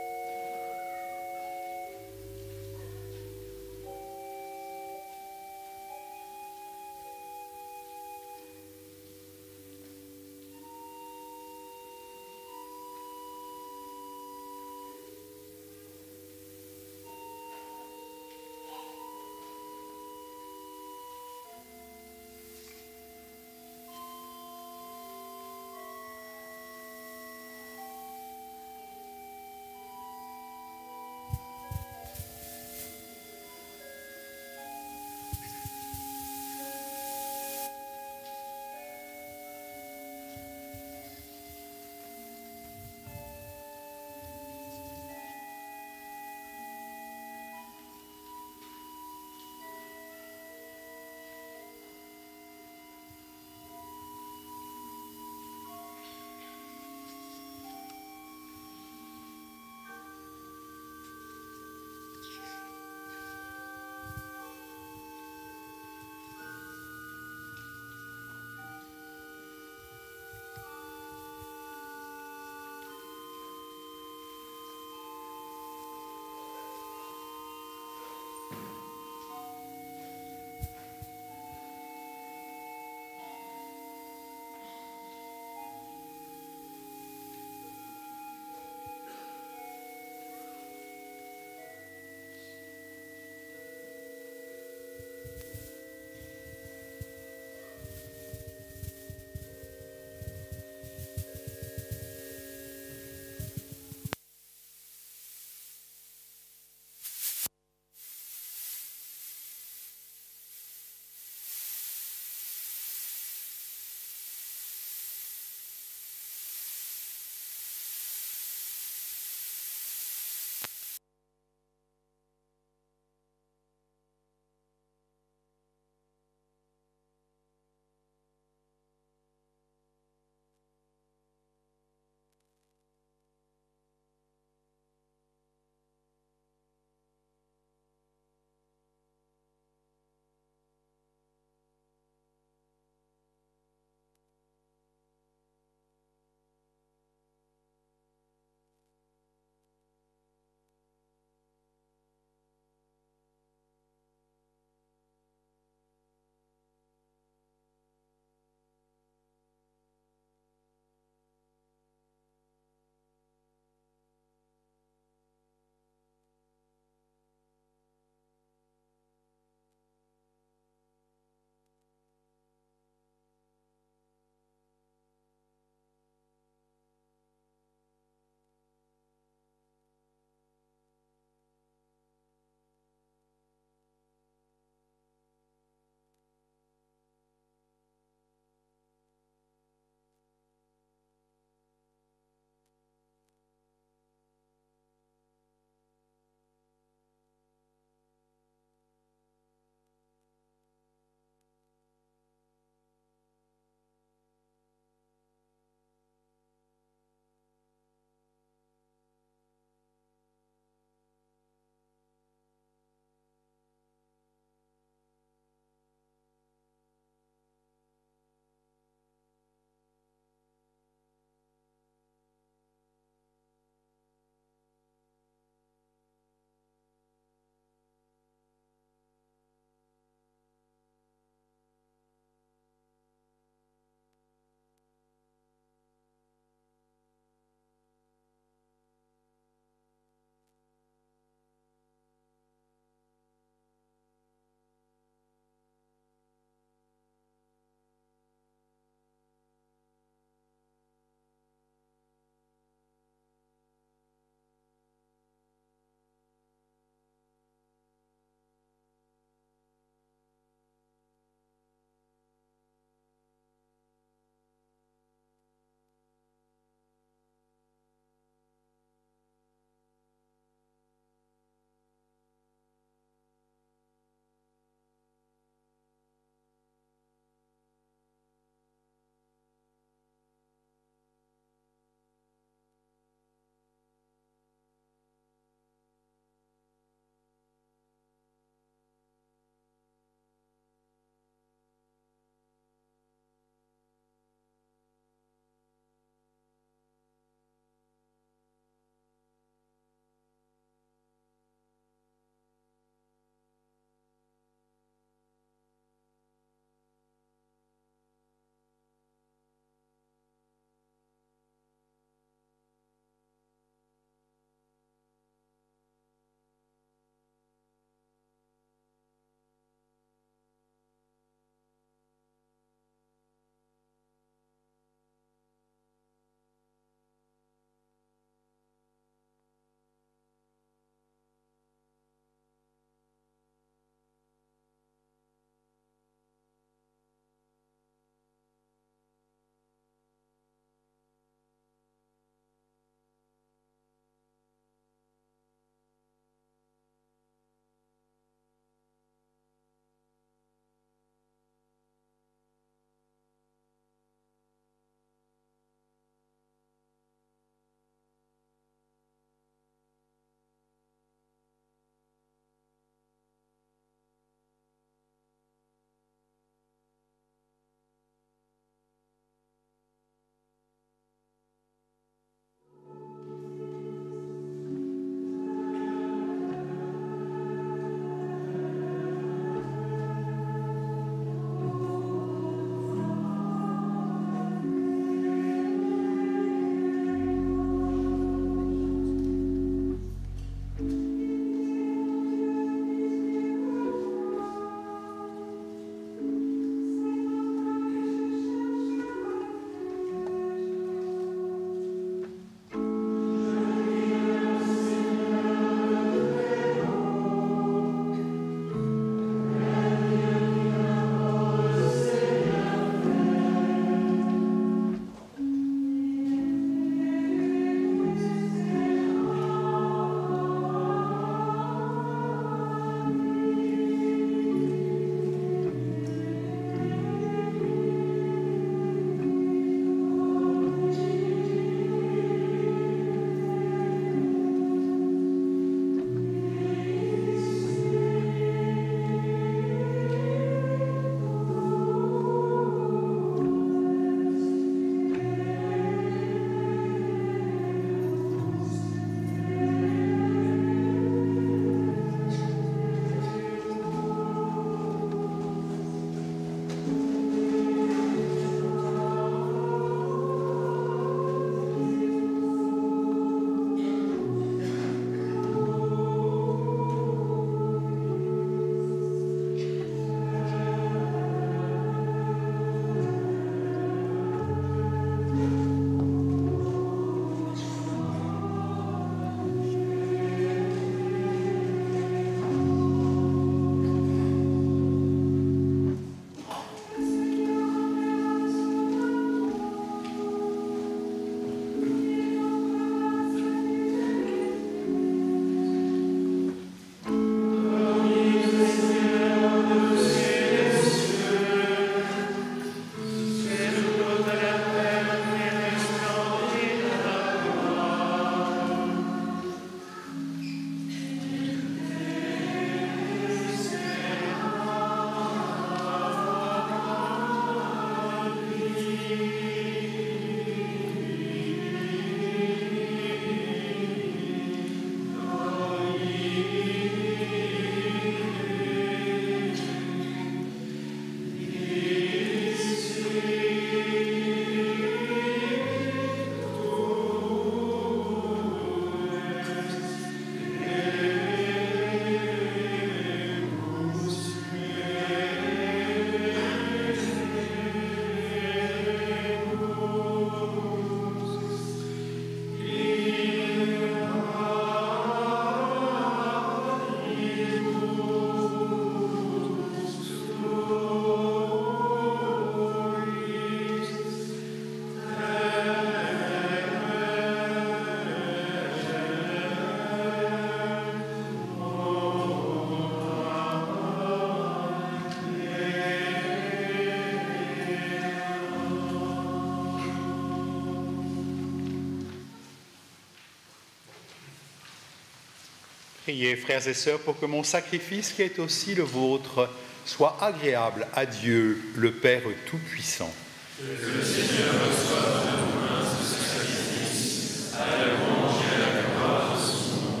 Priez, frères et sœurs, pour que mon sacrifice, qui est aussi le vôtre, soit agréable à Dieu, le Père Tout-Puissant. Que le Seigneur reçoive de nos mains ce sacrifice, à la louange et à la gloire de son nom,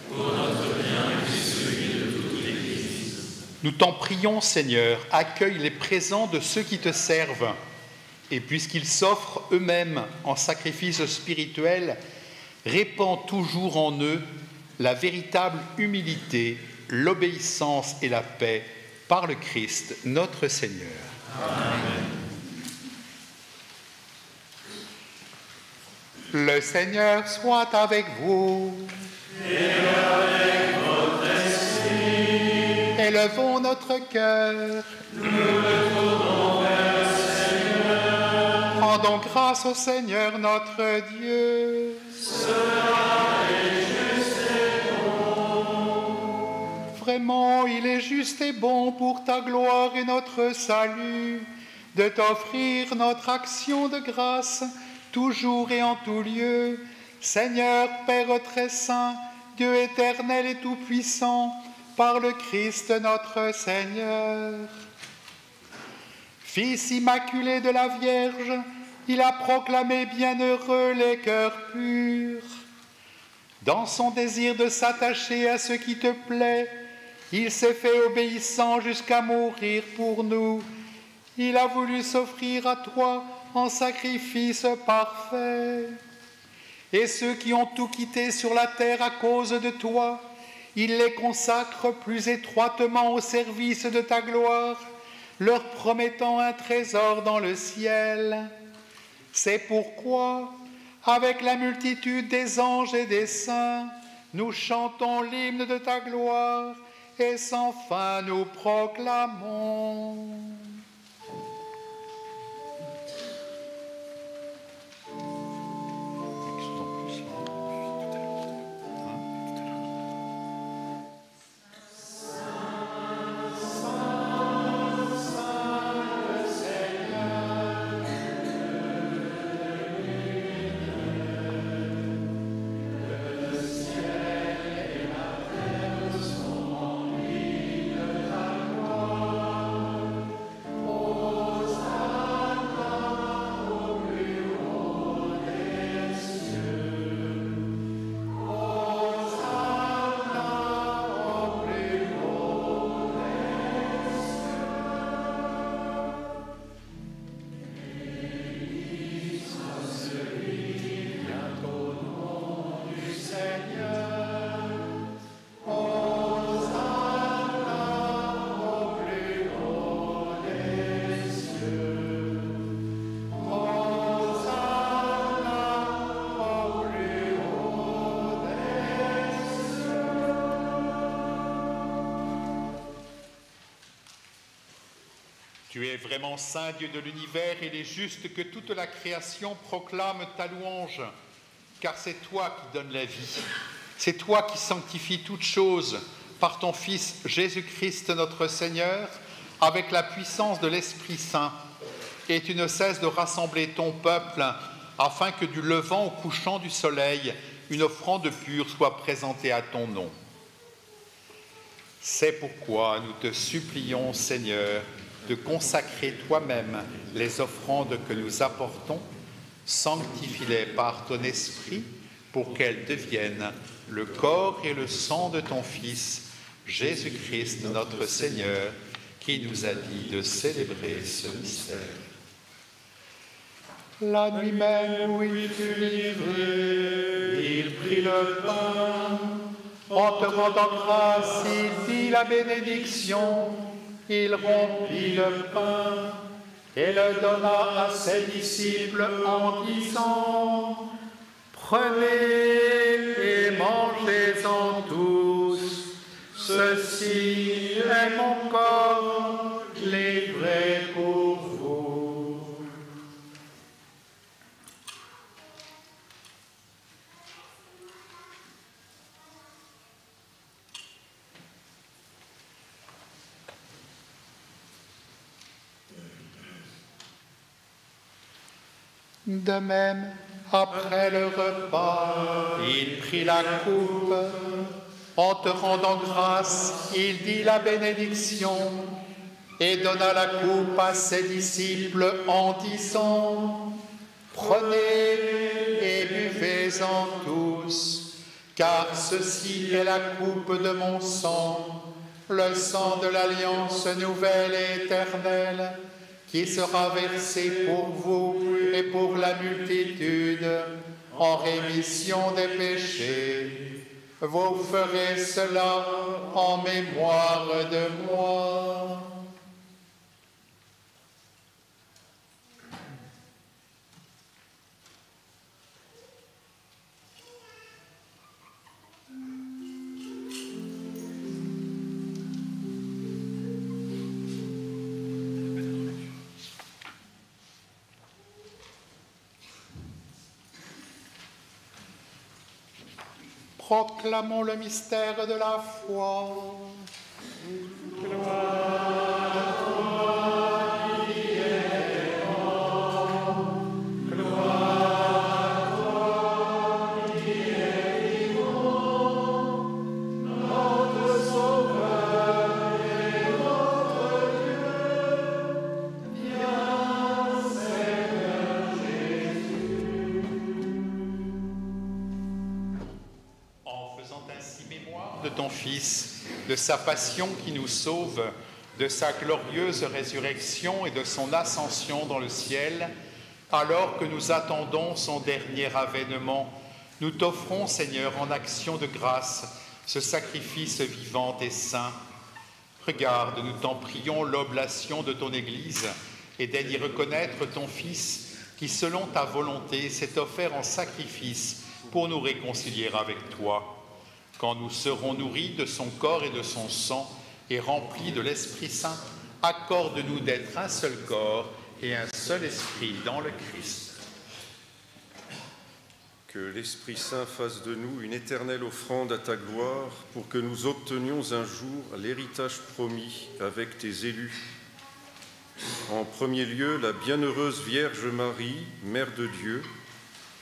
pour notre bien et celui de toute l'Église. Nous t'en prions, Seigneur, accueille les présents de ceux qui te servent, et puisqu'ils s'offrent eux-mêmes en sacrifice spirituel, répands toujours en eux la véritable humilité, l'obéissance et la paix par le Christ, notre Seigneur. Amen. Le Seigneur soit avec vous. Et avec votre esprit. Élevons notre cœur. Nous le tournons vers le Seigneur. Rendons grâce au Seigneur notre Dieu. Cela est juste et bon. Vraiment, il est juste et bon pour ta gloire et notre salut de t'offrir notre action de grâce toujours et en tout lieu. Seigneur, Père très saint, Dieu éternel et tout-puissant, par le Christ notre Seigneur. Fils immaculé de la Vierge, il a proclamé bienheureux les cœurs purs. Dans son désir de s'attacher à ce qui te plaît, il s'est fait obéissant jusqu'à mourir pour nous. Il a voulu s'offrir à toi en sacrifice parfait. Et ceux qui ont tout quitté sur la terre à cause de toi, il les consacre plus étroitement au service de ta gloire, leur promettant un trésor dans le ciel. C'est pourquoi, avec la multitude des anges et des saints, nous chantons l'hymne de ta gloire et sans fin nous proclamons. Tu es vraiment saint Dieu de l'univers, et il est juste que toute la création proclame ta louange, car c'est toi qui donnes la vie. C'est toi qui sanctifies toutes choses par ton Fils Jésus-Christ notre Seigneur, avec la puissance de l'Esprit Saint. Et tu ne cesses de rassembler ton peuple, afin que du levant au couchant du soleil, une offrande pure soit présentée à ton nom. C'est pourquoi nous te supplions, Seigneur, de consacrer toi-même les offrandes que nous apportons, sanctifie-les par ton esprit pour qu'elles deviennent le corps et le sang de ton Fils, Jésus-Christ notre Seigneur, qui nous a dit de célébrer ce mystère. La nuit même où il fut livré, il prit le pain. En te rendant grâce, il dit la bénédiction. Il rompit le pain et le donna à ses disciples en disant : Prenez et mangez-en tous, ceci est mon corps livré pour vous. De même, après le repas, il prit la coupe. En te rendant grâce, il dit la bénédiction et donna la coupe à ses disciples en disant: Prenez et buvez-en tous, car ceci est la coupe de mon sang, le sang de l'alliance nouvelle et éternelle, qui sera versé pour vous et pour la multitude en rémission des péchés. Vous ferez cela en mémoire de moi. Proclamons le mystère de la foi. Gloire à toi qui es mort. Gloire à toi qui es vivant. Notre Sauveur et notre Dieu. Viens, Seigneur Jésus. En faisant ainsi mémoire de ton Fils, de sa passion qui nous sauve, de sa glorieuse résurrection et de son ascension dans le ciel, alors que nous attendons son dernier avènement, nous t'offrons, Seigneur, en action de grâce, ce sacrifice vivant et saint. Regarde, nous t'en prions, l'oblation de ton Église et d'y reconnaître ton Fils qui, selon ta volonté, s'est offert en sacrifice pour nous réconcilier avec toi. Quand nous serons nourris de son corps et de son sang et remplis de l'Esprit Saint, accorde-nous d'être un seul corps et un seul esprit dans le Christ. Que l'Esprit Saint fasse de nous une éternelle offrande à ta gloire pour que nous obtenions un jour l'héritage promis avec tes élus. En premier lieu, la bienheureuse Vierge Marie, Mère de Dieu,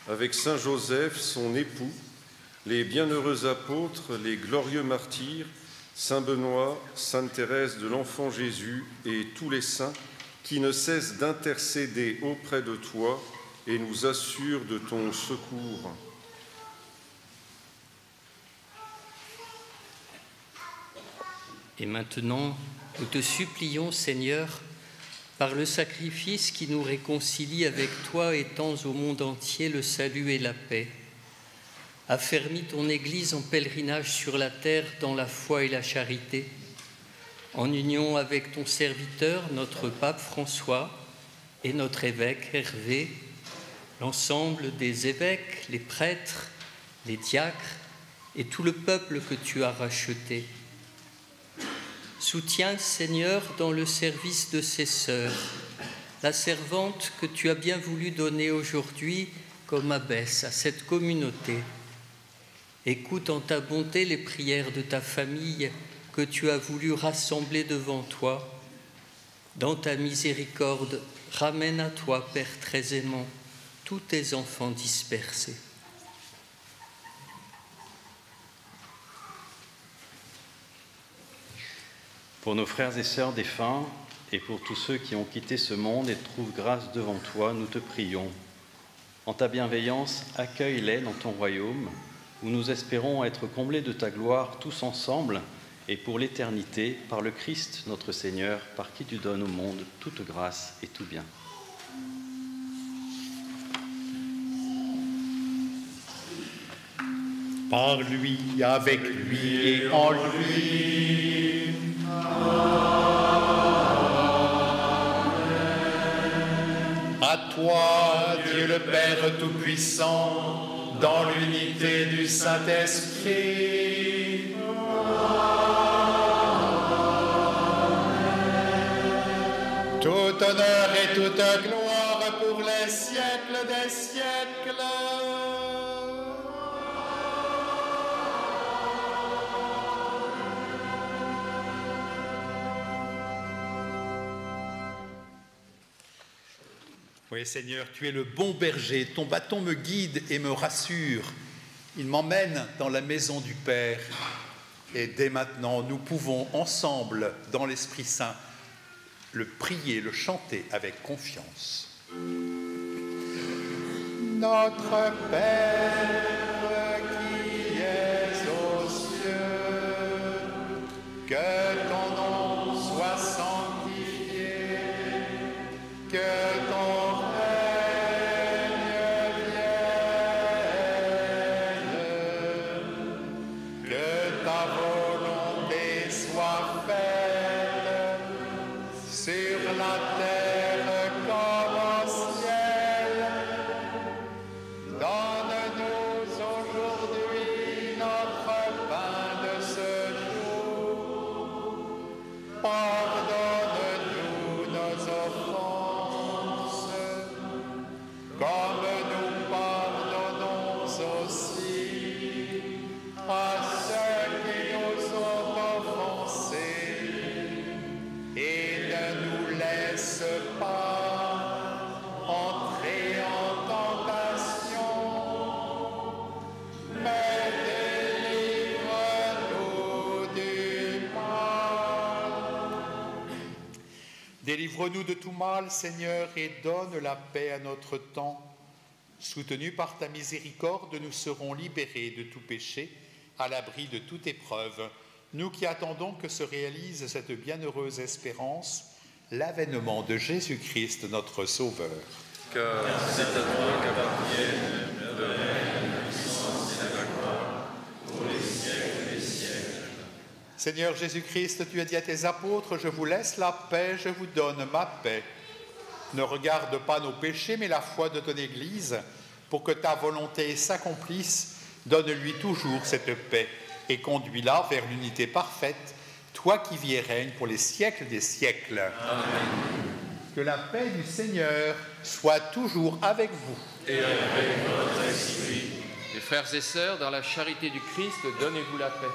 avec Saint Joseph, son époux, les bienheureux apôtres, les glorieux martyrs, Saint Benoît, Sainte Thérèse de l'Enfant Jésus et tous les saints qui ne cessent d'intercéder auprès de toi et nous assurent de ton secours. Et maintenant, nous te supplions, Seigneur, par le sacrifice qui nous réconcilie avec toi et tends au monde entier le salut et la paix. Affermis ton Église en pèlerinage sur la terre dans la foi et la charité, en union avec ton serviteur, notre pape François, et notre évêque Hervé, l'ensemble des évêques, les prêtres, les diacres et tout le peuple que tu as racheté. Soutiens, Seigneur, dans le service de ces sœurs, la servante que tu as bien voulu donner aujourd'hui comme abbesse à cette communauté. Écoute en ta bonté les prières de ta famille que tu as voulu rassembler devant toi. Dans ta miséricorde, ramène à toi, Père très aimant, tous tes enfants dispersés. Pour nos frères et sœurs défunts et pour tous ceux qui ont quitté ce monde et trouvent grâce devant toi, nous te prions. En ta bienveillance, accueille-les dans ton royaume, où nous espérons être comblés de ta gloire tous ensemble et pour l'éternité, par le Christ notre Seigneur, par qui tu donnes au monde toute grâce et tout bien. Par lui, avec lui et en lui. À toi, Dieu le Père Tout-Puissant, dans l'unité du Saint-Esprit. Tout honneur et toute gloire pour les siècles des siècles. Oui, Seigneur, tu es le bon berger, ton bâton me guide et me rassure. Il m'emmène dans la maison du Père. Et dès maintenant, nous pouvons ensemble, dans l'Esprit Saint, le prier, le chanter avec confiance. Notre Père qui es aux cieux, que ton nom soit sanctifié, que ton règne vienne, que ta volonté soit faite sur la terre comme au ciel. Donne-nous aujourd'hui notre pain de ce jour. Pardonne-nous nos offenses, comme nous pardonnons aussi à ceux qui nous ont offensés. Et ne nous laisse pas entrer en tentation, mais délivre-nous du mal. Délivre-nous de tout mal, Seigneur, et donne la paix à notre temps. Soutenus par ta miséricorde, nous serons libérés de tout péché, à l'abri de toute épreuve, nous qui attendons que se réalise cette bienheureuse espérance, l'avènement de Jésus-Christ, notre Sauveur. Car c'est à toi qu'appartiennent le règne, la puissance et la gloire, pour les siècles des siècles. Seigneur Jésus-Christ, tu as dit à tes apôtres, « Je vous laisse la paix, je vous donne ma paix. » Ne regarde pas nos péchés, mais la foi de ton Église, pour que ta volonté s'accomplisse. Donne-lui toujours cette paix et conduis-la vers l'unité parfaite, toi qui vis et règnes pour les siècles des siècles. Amen. Que la paix du Seigneur soit toujours avec vous. Et avec votre esprit. Les frères et sœurs, dans la charité du Christ, donnez-vous la paix.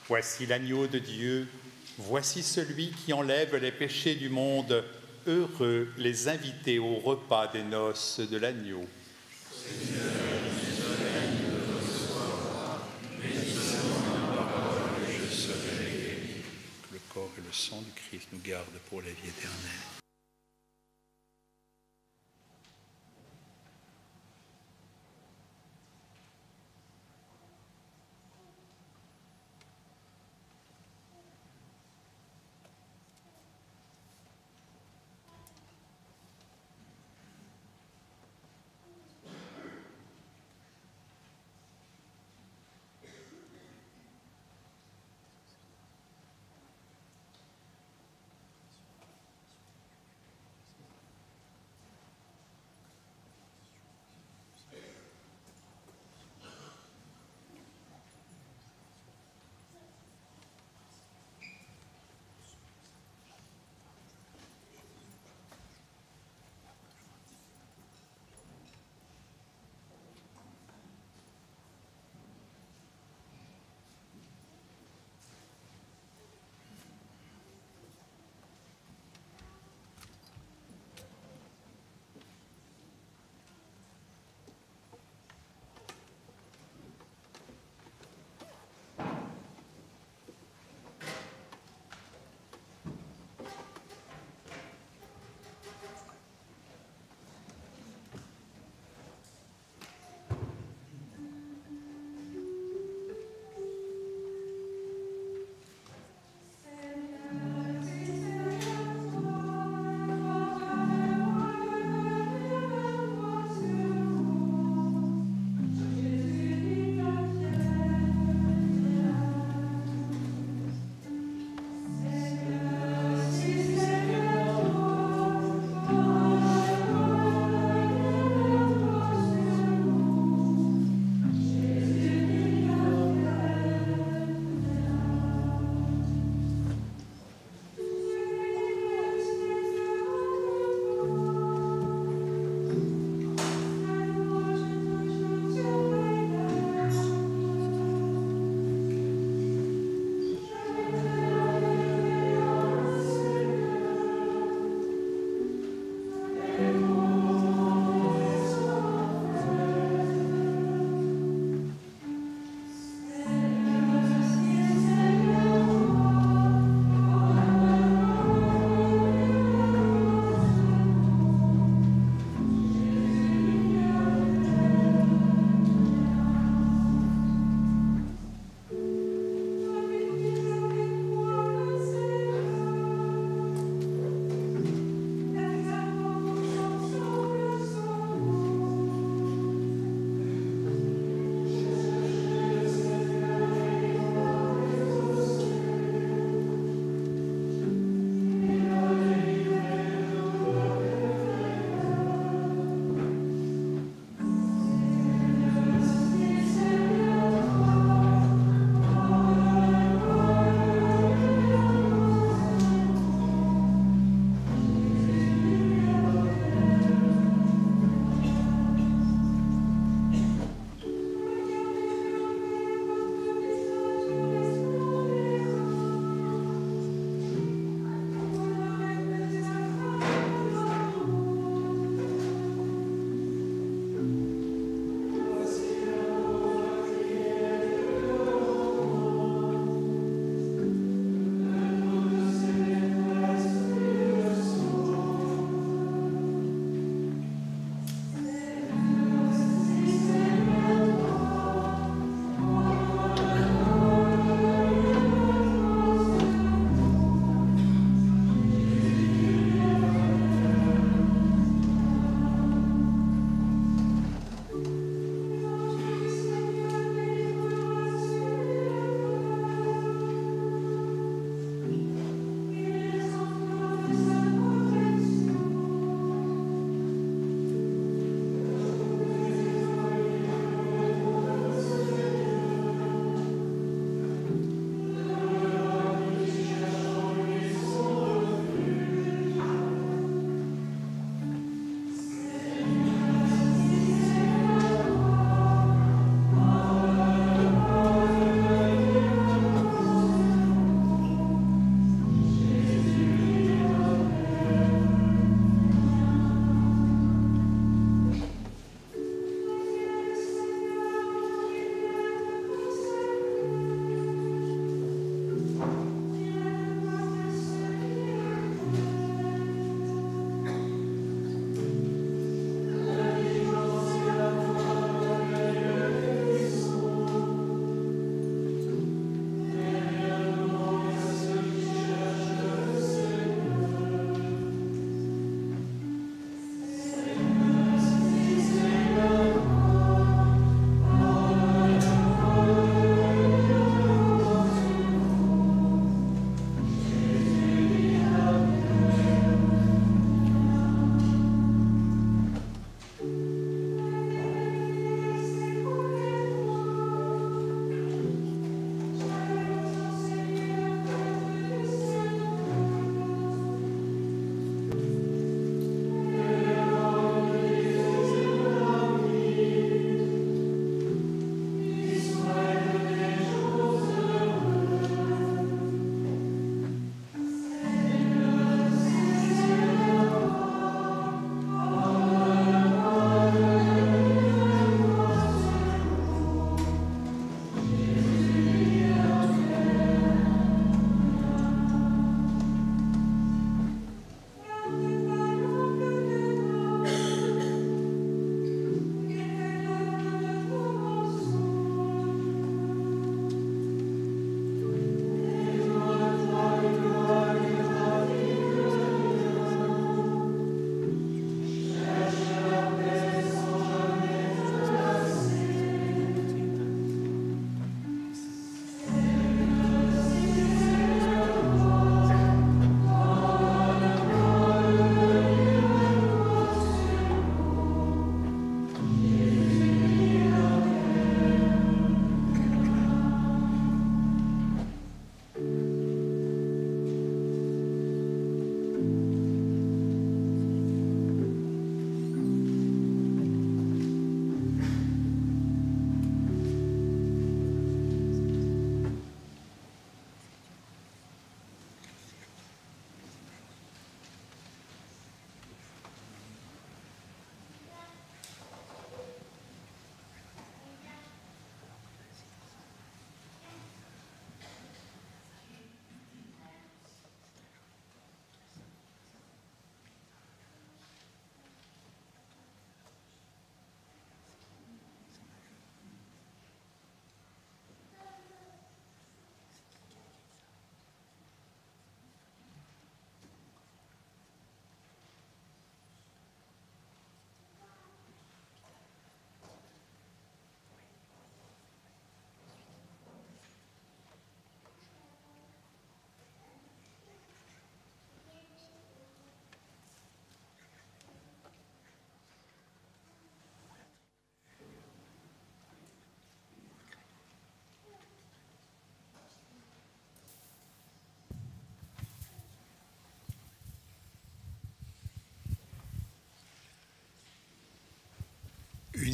Voici l'agneau de Dieu, voici celui qui enlève les péchés du monde. Heureux les invités au repas des noces de l'agneau. Seigneur, je serai digne de recevoir, mais dis seulement ma parole et je serai guéri. Que le corps et le sang du Christ nous gardent pour la vie éternelle.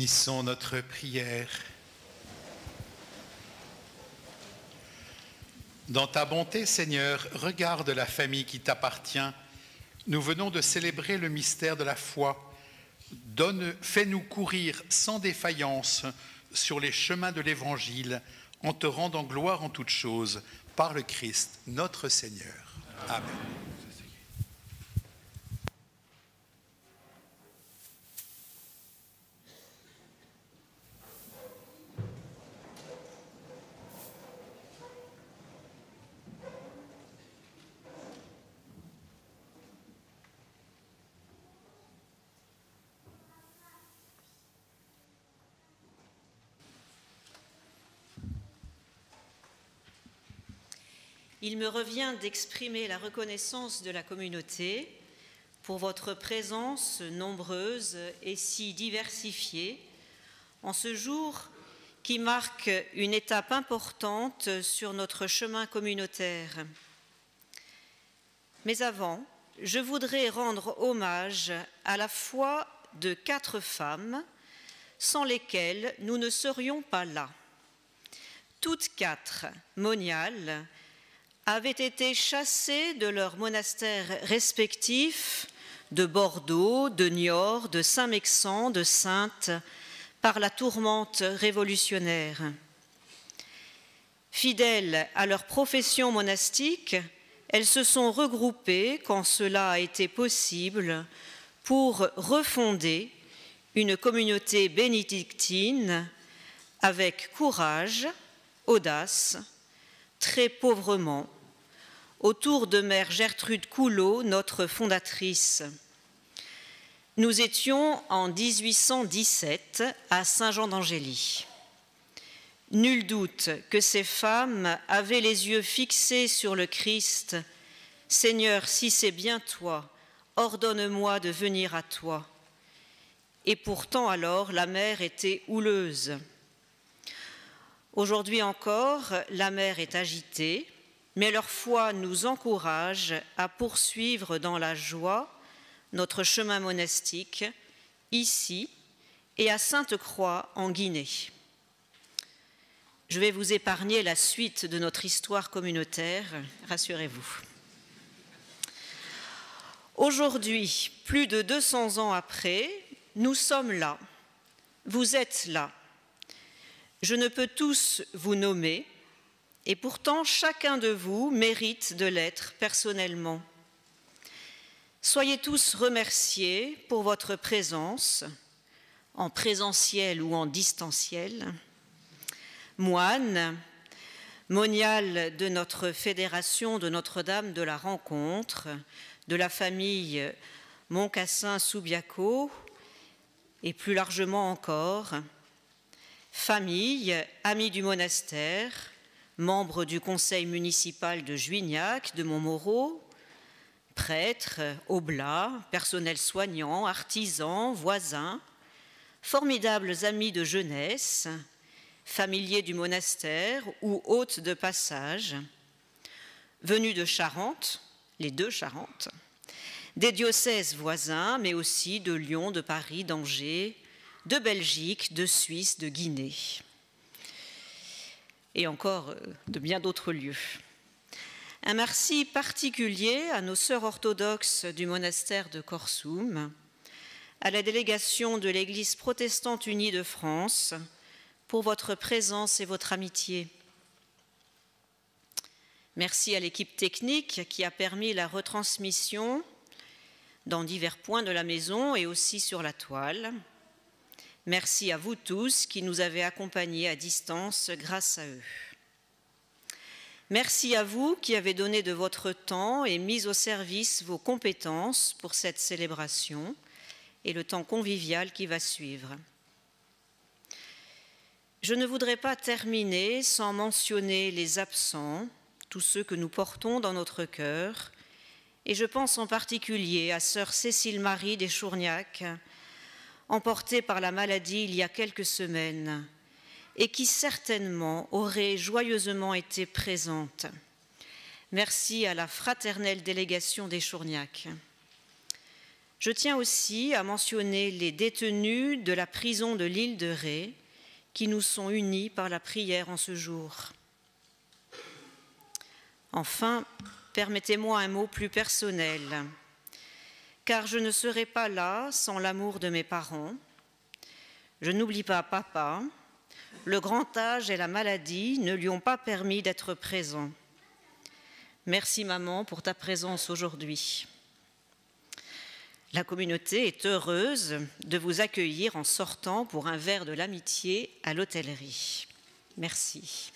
Unissons notre prière. Dans ta bonté, Seigneur, regarde la famille qui t'appartient. Nous venons de célébrer le mystère de la foi. Fais-nous courir sans défaillance sur les chemins de l'Évangile, en te rendant gloire en toutes choses, par le Christ, notre Seigneur. Amen. Il me revient d'exprimer la reconnaissance de la communauté pour votre présence nombreuse et si diversifiée en ce jour qui marque une étape importante sur notre chemin communautaire. Mais avant, je voudrais rendre hommage à la foi de 4 femmes sans lesquelles nous ne serions pas là. Toutes 4, moniales, avaient été chassés de leurs monastères respectifs de Bordeaux, de Niort, de Saint-Mexan, de Saintes, par la tourmente révolutionnaire. Fidèles à leur profession monastique, elles se sont regroupées quand cela a été possible pour refonder une communauté bénédictine avec courage, audace, très pauvrement, autour de mère Gertrude Coulot, notre fondatrice. Nous étions en 1817 à Saint-Jean-d'Angély. Nul doute que ces femmes avaient les yeux fixés sur le Christ. « Seigneur, si c'est bien toi, ordonne-moi de venir à toi. » Et pourtant alors, la mer était houleuse. Aujourd'hui encore, la mer est agitée, mais leur foi nous encourage à poursuivre dans la joie notre chemin monastique, ici et à Sainte-Croix en Guinée. Je vais vous épargner la suite de notre histoire communautaire, rassurez-vous. Aujourd'hui, plus de 200 ans après, nous sommes là, vous êtes là. Je ne peux tous vous nommer, et pourtant chacun de vous mérite de l'être personnellement. Soyez tous remerciés pour votre présence, en présentiel ou en distanciel. Moines, moniales de notre fédération de Notre-Dame de la Rencontre, de la famille Moncassin-Soubiaco, et plus largement encore, famille, amis du monastère, membres du conseil municipal de Juignac, de Montmoreau, prêtres, oblats, personnel soignant, artisans, voisins, formidables amis de jeunesse, familiers du monastère ou hôtes de passage, venus de Charente, les 2 Charentes, des diocèses voisins, mais aussi de Lyon, de Paris, d'Angers, de Belgique, de Suisse, de Guinée, et encore de bien d'autres lieux. Un merci particulier à nos sœurs orthodoxes du monastère de Corsoum, à la délégation de l'Église protestante unie de France, pour votre présence et votre amitié. Merci à l'équipe technique qui a permis la retransmission dans divers points de la maison et aussi sur la toile. Merci à vous tous qui nous avez accompagnés à distance grâce à eux. Merci à vous qui avez donné de votre temps et mis au service vos compétences pour cette célébration et le temps convivial qui va suivre. Je ne voudrais pas terminer sans mentionner les absents, tous ceux que nous portons dans notre cœur, et je pense en particulier à sœur Cécile Marie des Chourgnac, emportée par la maladie il y a quelques semaines, et qui certainement aurait joyeusement été présente. Merci à la fraternelle délégation des Chourgnac. Je tiens aussi à mentionner les détenus de la prison de l'île de Ré qui nous sont unis par la prière en ce jour. Enfin, permettez-moi un mot plus personnel, car je ne serais pas là sans l'amour de mes parents. Je n'oublie pas papa. Le grand âge et la maladie ne lui ont pas permis d'être présent. Merci maman pour ta présence aujourd'hui. La communauté est heureuse de vous accueillir en sortant pour un verre de l'amitié à l'hôtellerie. Merci.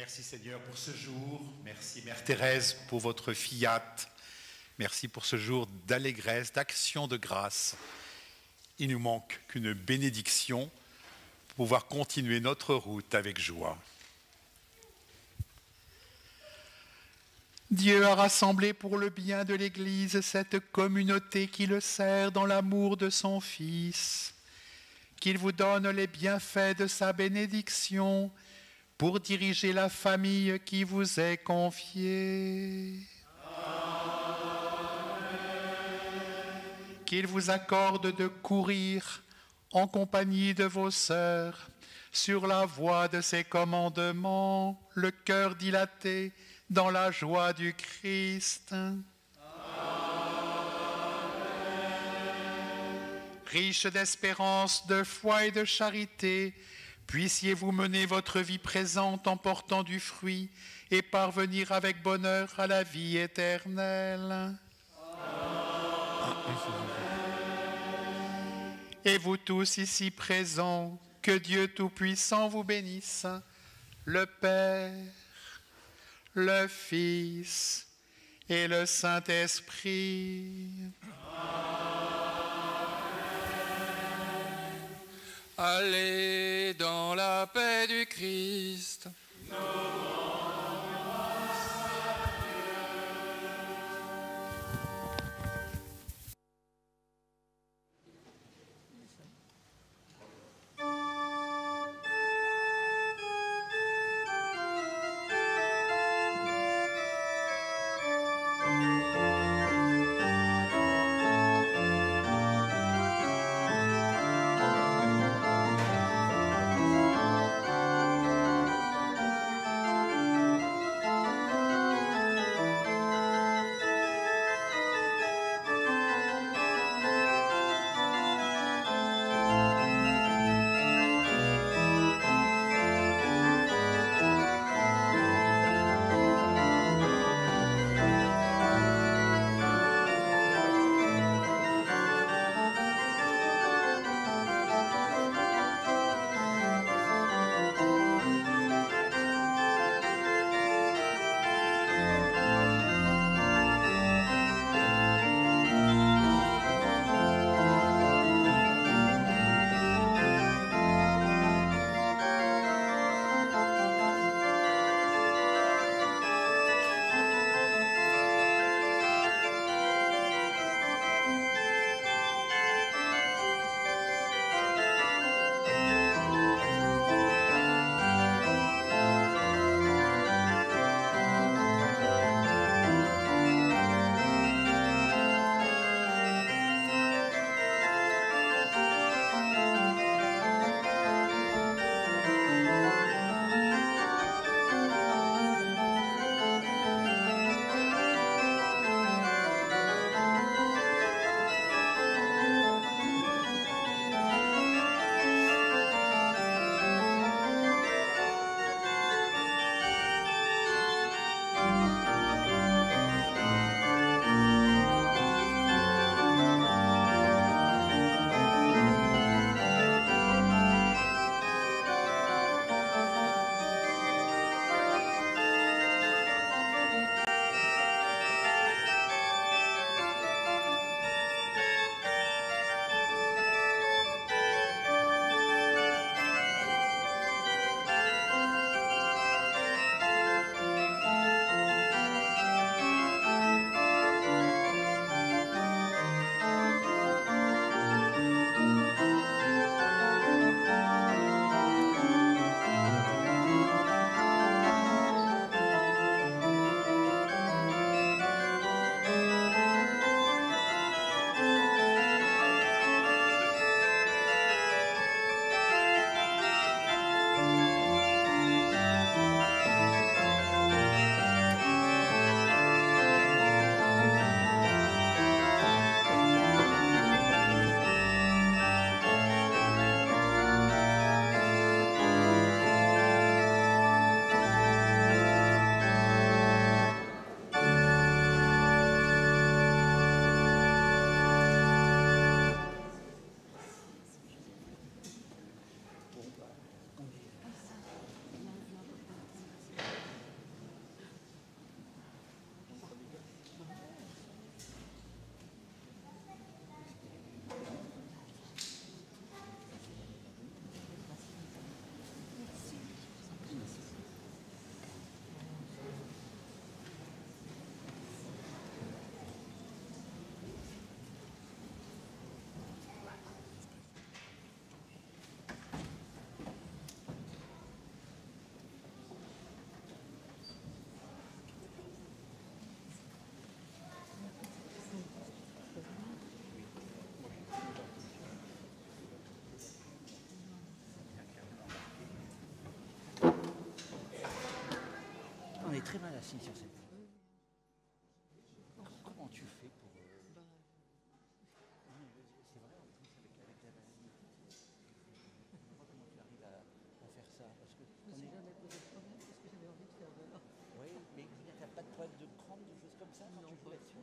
Merci Seigneur pour ce jour. Merci Mère Thérèse pour votre fiat. Merci pour ce jour d'allégresse, d'action de grâce. Il nous manque qu'une bénédiction pour pouvoir continuer notre route avec joie. Dieu a rassemblé pour le bien de l'Église cette communauté qui le sert dans l'amour de son Fils. Qu'il vous donne les bienfaits de sa bénédiction pour diriger la famille qui vous est confiée. Qu'il vous accorde de courir en compagnie de vos sœurs sur la voie de ses commandements, le cœur dilaté dans la joie du Christ. Riche d'espérance, de foi et de charité, puissiez-vous mener votre vie présente en portant du fruit et parvenir avec bonheur à la vie éternelle. Et vous tous ici présents, que Dieu Tout-Puissant vous bénisse, le Père, le Fils et le Saint-Esprit. Allez dans la paix du Christ. très mal assis sur cette. Comment tu fais pour. C'est vrai, en plus, avec la maladie. Je ne vois pas comment tu arrives à faire ça. Parce que je me suis jamais posé de problème parce que j'avais envie de faire de l'or. Oui, mais tu n'as pas de problème de crampe, de choses comme ça quand tu joues là-dessus?